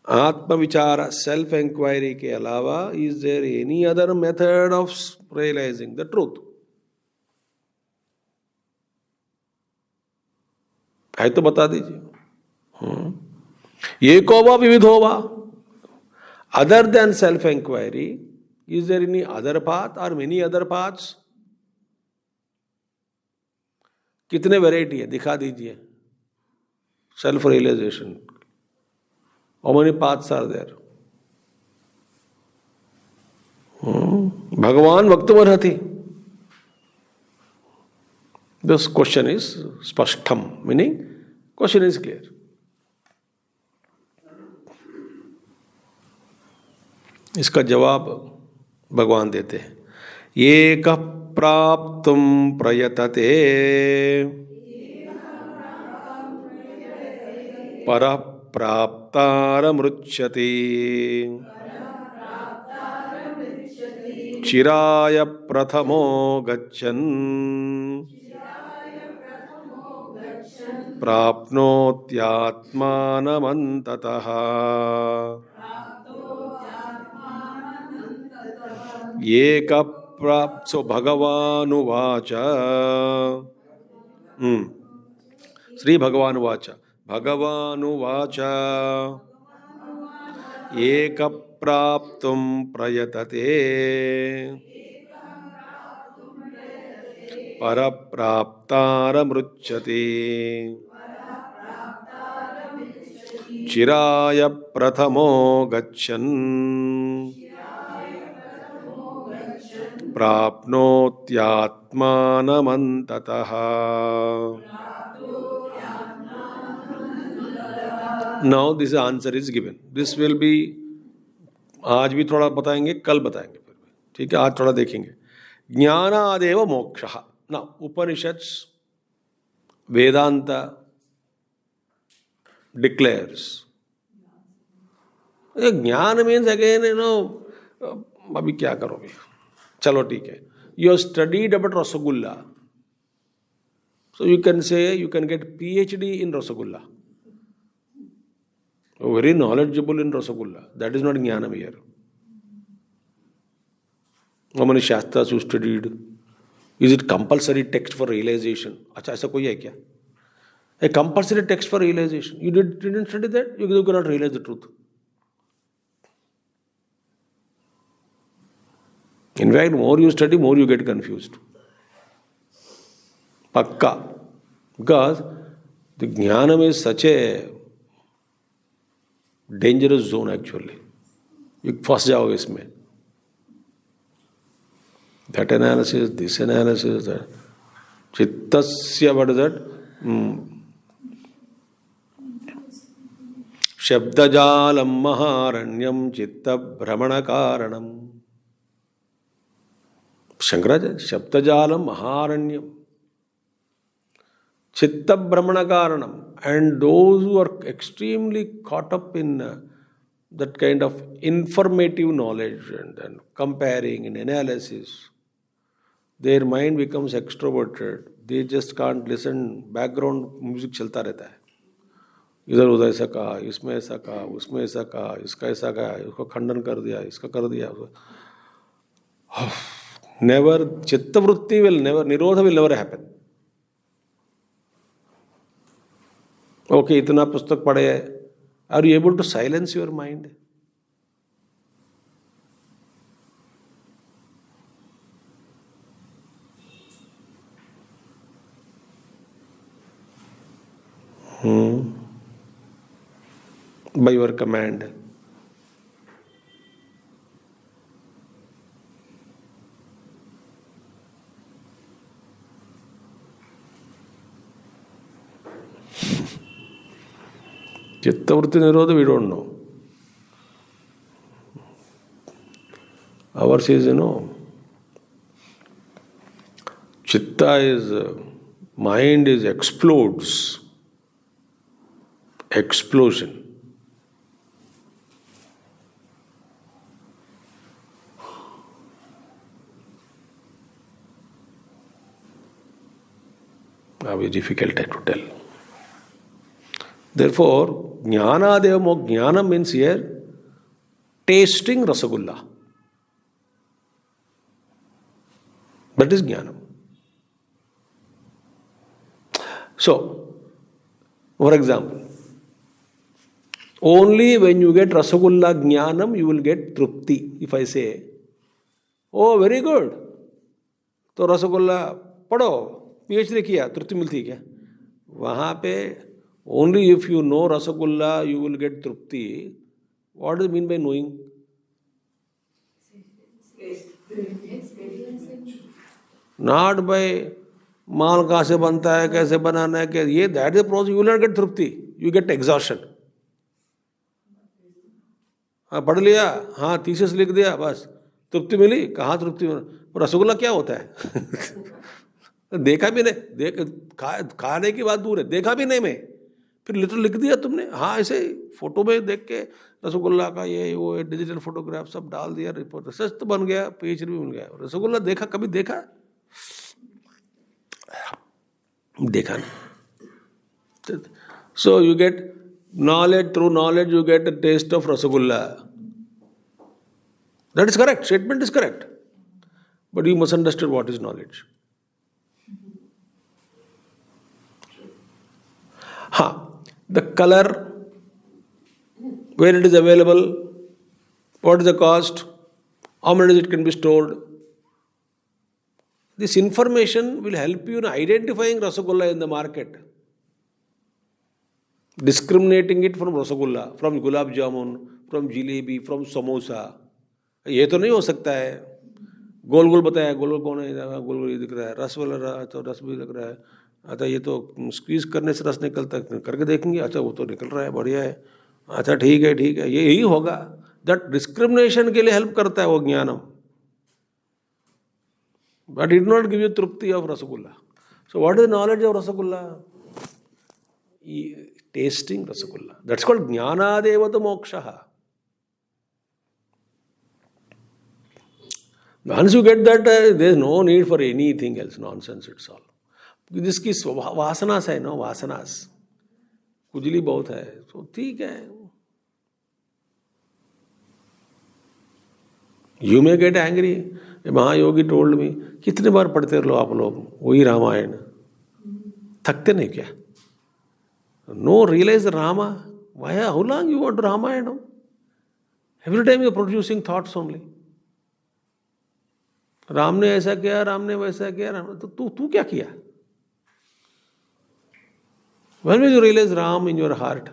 आत्मविचार, self-enquiry के अलावा, is there any other method of realizing the truth? है तो बता दीजिए. एको वा विविधो वा, other than self-enquiry, is there any other path or many other paths? कितने variety है दिखा दीजिए. Self realization, how many paths are there? भगवान वक्तुमर्हति. This question is spashtam, meaning question is clear. इसका जवाब भगवान देते हैं. एकः प्राप्तुं प्रयतते परः प्राप्तारमृच्छति. चिराय प्रथमो गच्छन् प्राप्नोत्यात्मानमन्ततः. सो भगवानुवाच. श्री भगवानुवाच. भगवानुवाच एक प्राप्तुं प्रयतते परप्राप्तारमृच्छति. चिराय प्रथमो गच्छन् प्राप्नोत्यात्मानमन्ततः. Now this answer is given. This will be, आज भी थोड़ा बताएंगे, कल बताएंगे फिर भी. ठीक है, आज थोड़ा देखेंगे. ज्ञानादेव मोक्षः. Now Upanishads, Vedanta declares. ज्ञान means again, अभी क्या करोगे. चलो ठीक है. You have studied about Rasagulla. So you can say you can get PhD in Rasagulla. Very knowledgeable in Rasagulla. That is not Jnanam here. How many Shastras you studied? Is it compulsory text for realization? अच्छा ऐसा कोई है क्या? A compulsory text for realization. You didn't study that? You cannot realize the truth. In fact, more you study, more you get confused. Pakka. Because the Jnanam is such a dangerous zone actually. You फंस जाओगे इसमें. That analysis, this analysis, that. Chittasya, what is that? Shabdajalam maharanyam chitta brahmana karanam. Shankaracharya, Shabdajalam maharanyam chitta brahmana karanam. And those who are extremely caught up in that kind of informative knowledge and comparing and analysis, their mind becomes extroverted. They just can't listen. Background music चलता रहता है. इधर उधर ऐसा कहा, इसमें ऐसा कहा, उसमें ऐसा कहा, इसका ऐसा कहा, इसको खंडन कर दिया, इसका कर दिया. Never, chittavrutti will never, nirodha will never happen. Okay, इतना पुस्तक पढ़े है. Are you able to silence your mind? By your command. Chittavrutti Nirodha, we don't know. Ours is, Chitta is, mind is explodes. Explosion. Very difficult to tell. Therefore, jnanadeva moksha, jnana means here tasting rasagulla. That is jnana. So, for example, only when you get rasagulla jnanam, you will get trupti. If I say, oh, very good, तो रसगुल्ला पढ़ो, PhD किया, तृप्ति मिलती है क्या? वहाँ पे only if you know rasagulla you will get trupti. What does it mean by knowing? Not by माल कहाँ से बनता है, कैसे बनाना है, ये that is the process. You will not get trupti. You get exhaustion. हाँ पढ़ लिया, हाँ थीसिस लिख दिया, बस तृप्ति मिली. कहाँ तृप्ति मिली? रसगुल्ला क्या होता है? देखा भी नहीं, खाने की बात दूर है, देखा भी नहीं मैं, फिर लिख दिया तुमने. हाँ ऐसे फोटो में देख के रसगुल्ला का ये वो डिजिटल फोटोग्राफ सब डाल दिया, रिपोर्ट सच तो बन गया, PhD भी मिल गया. रसगुल्ला देखा, कभी देखा? देखा नहीं. So you get knowledge, through knowledge you get a taste of rasgulla. That is correct, statement is correct. But you must understand what is knowledge. The color, where it is available, what is the cost, how many days it can be stored. This information will help you in identifying rasagulla in the market. Discriminating it from rasagulla, from gulab jamun, from jalebi, from samosa. ये तो नहीं हो सकता है. गोल गोल बताया, गोल गोल कौन है? गोल गोल ये दिख रहा है. रस वाला तो रस भी लग रहा है. अच्छा ये तो स्क्वीज करने से रस निकलता है, करके देखेंगे. अच्छा वो तो निकल रहा है, बढ़िया है. अच्छा ठीक है ठीक है, ये यही होगा. दैट डिस्क्रिमिनेशन के लिए हेल्प करता है वो ज्ञानम. But it not give you tripti of rasgulla. So what is knowledge of rasgulla? Tasting rasgulla. That's called ज्ञानादेव तो मोक्षः. Once you get that, there is no need for anything else. Nonsense, it's all. जिसकी वासनास है ना, वासनास कुजली बहुत है, तो ठीक है. You may get angry. महायोगी told me, कितने बार पढ़ते रहो आप लोग वही रामायण, थकते नहीं क्या? No, realize Rama. Why? How long you want Ramayana? Every time you are producing thoughts only. Ram ने ऐसा किया, राम ने वैसा किया, तो तू क्या किया? When will you realize Ram in your heart?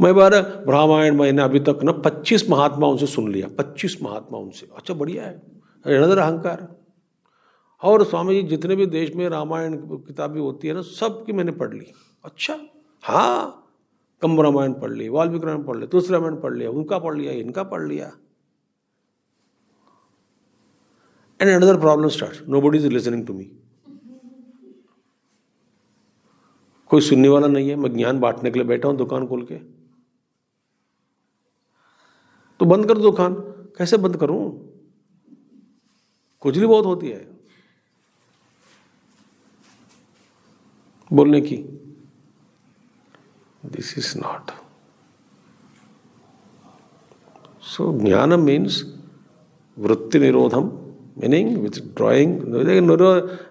मैं बार रामायण मैंने अभी तक ना 25 महात्माओं से सुन लिया. 25 महात्माओं से. अच्छा बढ़िया है. अनदर अहंकार. और स्वामी जी जितने भी देश में रामायण किताबें होती है ना, सब की मैंने पढ़ ली. अच्छा हाँ, कम्ब रामायण पढ़ ली, वाल्मीकि रामायण पढ़ ली, तुलसी रामायण पढ़ लिया, उनका पढ़ लिया, इनका पढ़ लिया. And another problem start. Nobody is listening to me. कोई सुनने वाला नहीं है. मैं ज्ञान बांटने के लिए बैठा हूं दुकान खोल के. तो बंद कर दुकान. कैसे बंद करूं? खुजली बहुत होती है बोलने की. This is not. So, jnana means vritti nirodham, meaning withdrawing.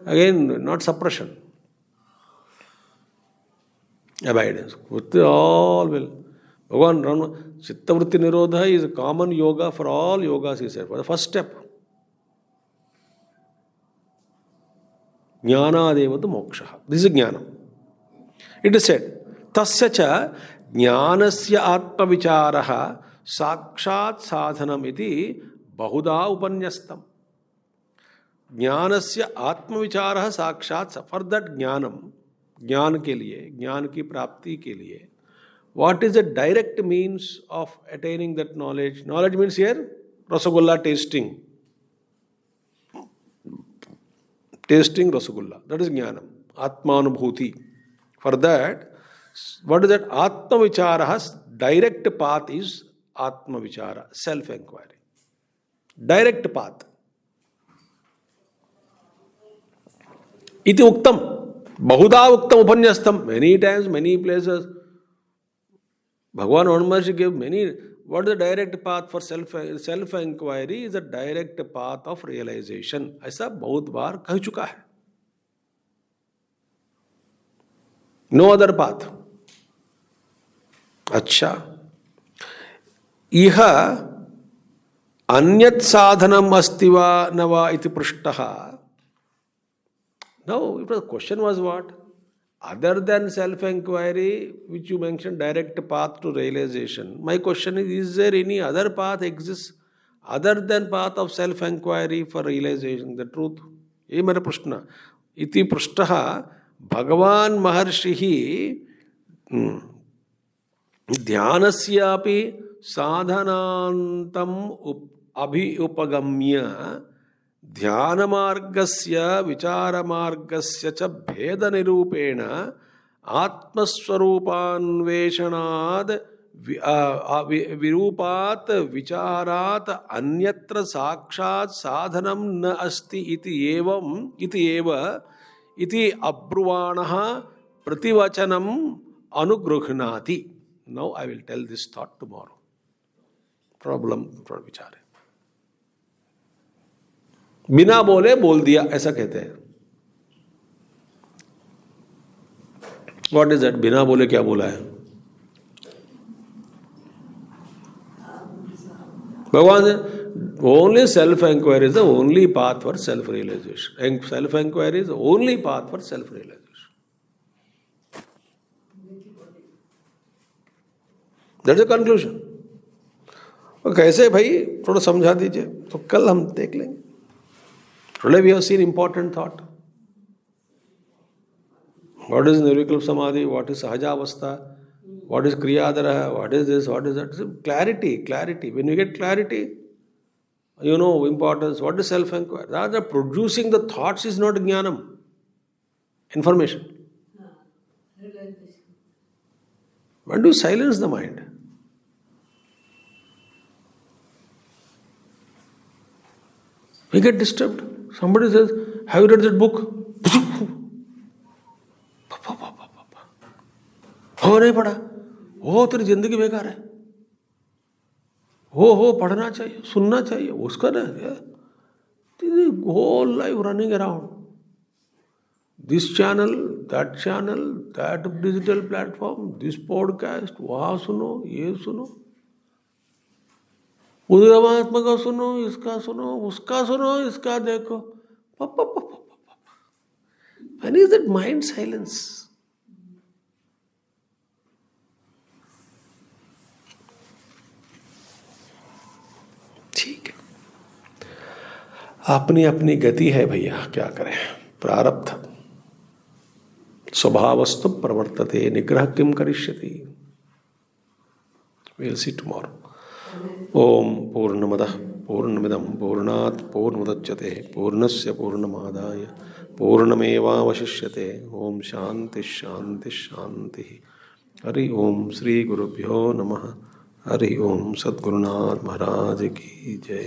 Again, not suppression. Abidance. Vritti all will. Bhagavan, chitta vritti nirodha is a common yoga for all yogas, he said. For the first step. Jnana devata moksha. This is jnana. It is said, तस्य च ज्ञानस्य आत्मविचारः साक्षात् साधनम् इति बहुधा उपन्यस्तम्. ज्ञानस्य आत्मविचारः साक्षात्. For that ज्ञानम, ज्ञान के लिए, ज्ञान की प्राप्ति के लिए, what is the direct means of attaining that knowledge? Knowledge means here rasgulla tasting. Tasting rasgulla, that is gyanam, atmanubhuti. For that, what is that? Atma vichara, direct path is Atma vichara, self-inquiry. Direct path. इति उक्तम, बहुधा उक्तम उपन्यस्तम, many times, many places. Bhagavan Maharishi gave many. What is the direct path for self inquiry? Is a direct path of realization. ऐसा बहुत बार कह चुका है. No other path. अच्छा, इह अन्यत् साधनम अस्ति वा न वा इति पृष्टः. Now, the question was what? Other than self-inquiry, which you mentioned, direct path to realization. My question is there any other path exists other than path of self-inquiry for realization, the truth? ये मेरा प्रश्न. इति पृष्टः भगवान महर्षिः ध्यानस्यापि साधनान्तम् उपगम्य ध्यानमार्गस्य विचारमार्गस्य च भेदनिरूपेण आत्मस्वरूपान्वेषणाद् विरूपात् विचारात् अन्यत्र साक्षात् साधनं न अस्ति इति अब्रुवाणः प्रतिवचनम् अनुगृह्णाति. Now I will tell this thought tomorrow. Problem for विचार. बिना बोले बोल दिया ऐसा कहते हैं. What is that? बिना बोले क्या बोला है? भगवान से only self-inquiry is the only path for self-realization. And self-inquiry is the only path for self-realization. That's the conclusion. तो कैसे भाई थोड़ा समझा दीजिए, तो कल हम देख लेंगे. Today we have seen important thought. What is Nirvikalpa Samadhi? What is Sahajavastha? What is Kriyadara? What is this? What is that? So clarity. When you get clarity, you know importance. What is self-inquiry? Rather, producing the thoughts is not jnanam. Information. When do you silence the mind? We get disturbed. Somebody says, have you read that book? हो नहीं पढ़ा, हो तेरी जिंदगी बेकार है, हो पढ़ना चाहिए, सुनना चाहिए, उसका ना whole life running around this channel, that digital platform, this podcast, वहाँ सुनो, ये सुनो, उधर महात्मा का सुनो, इसका सुनो, उसका सुनो, इसका देखो. When is that mind silence? ठीक है, अपनी अपनी गति है भैया, क्या करें. प्रारब्ध स्वभावस्तु प्रवर्तते, निग्रह किम करिष्यति. We'll see tomorrow. ओम पूर्णमदः पूर्णमिदं पूर्णात् पूर्णमुदच्यते पूर्णस्य पूर्णमादाय पूर्णमेवावशिष्यते. ओम शांति शांति शांति. हरि ओम. श्री गुरुभ्यो नमः. हरि ओम. सद्गुरुनाथ महाराज की जय.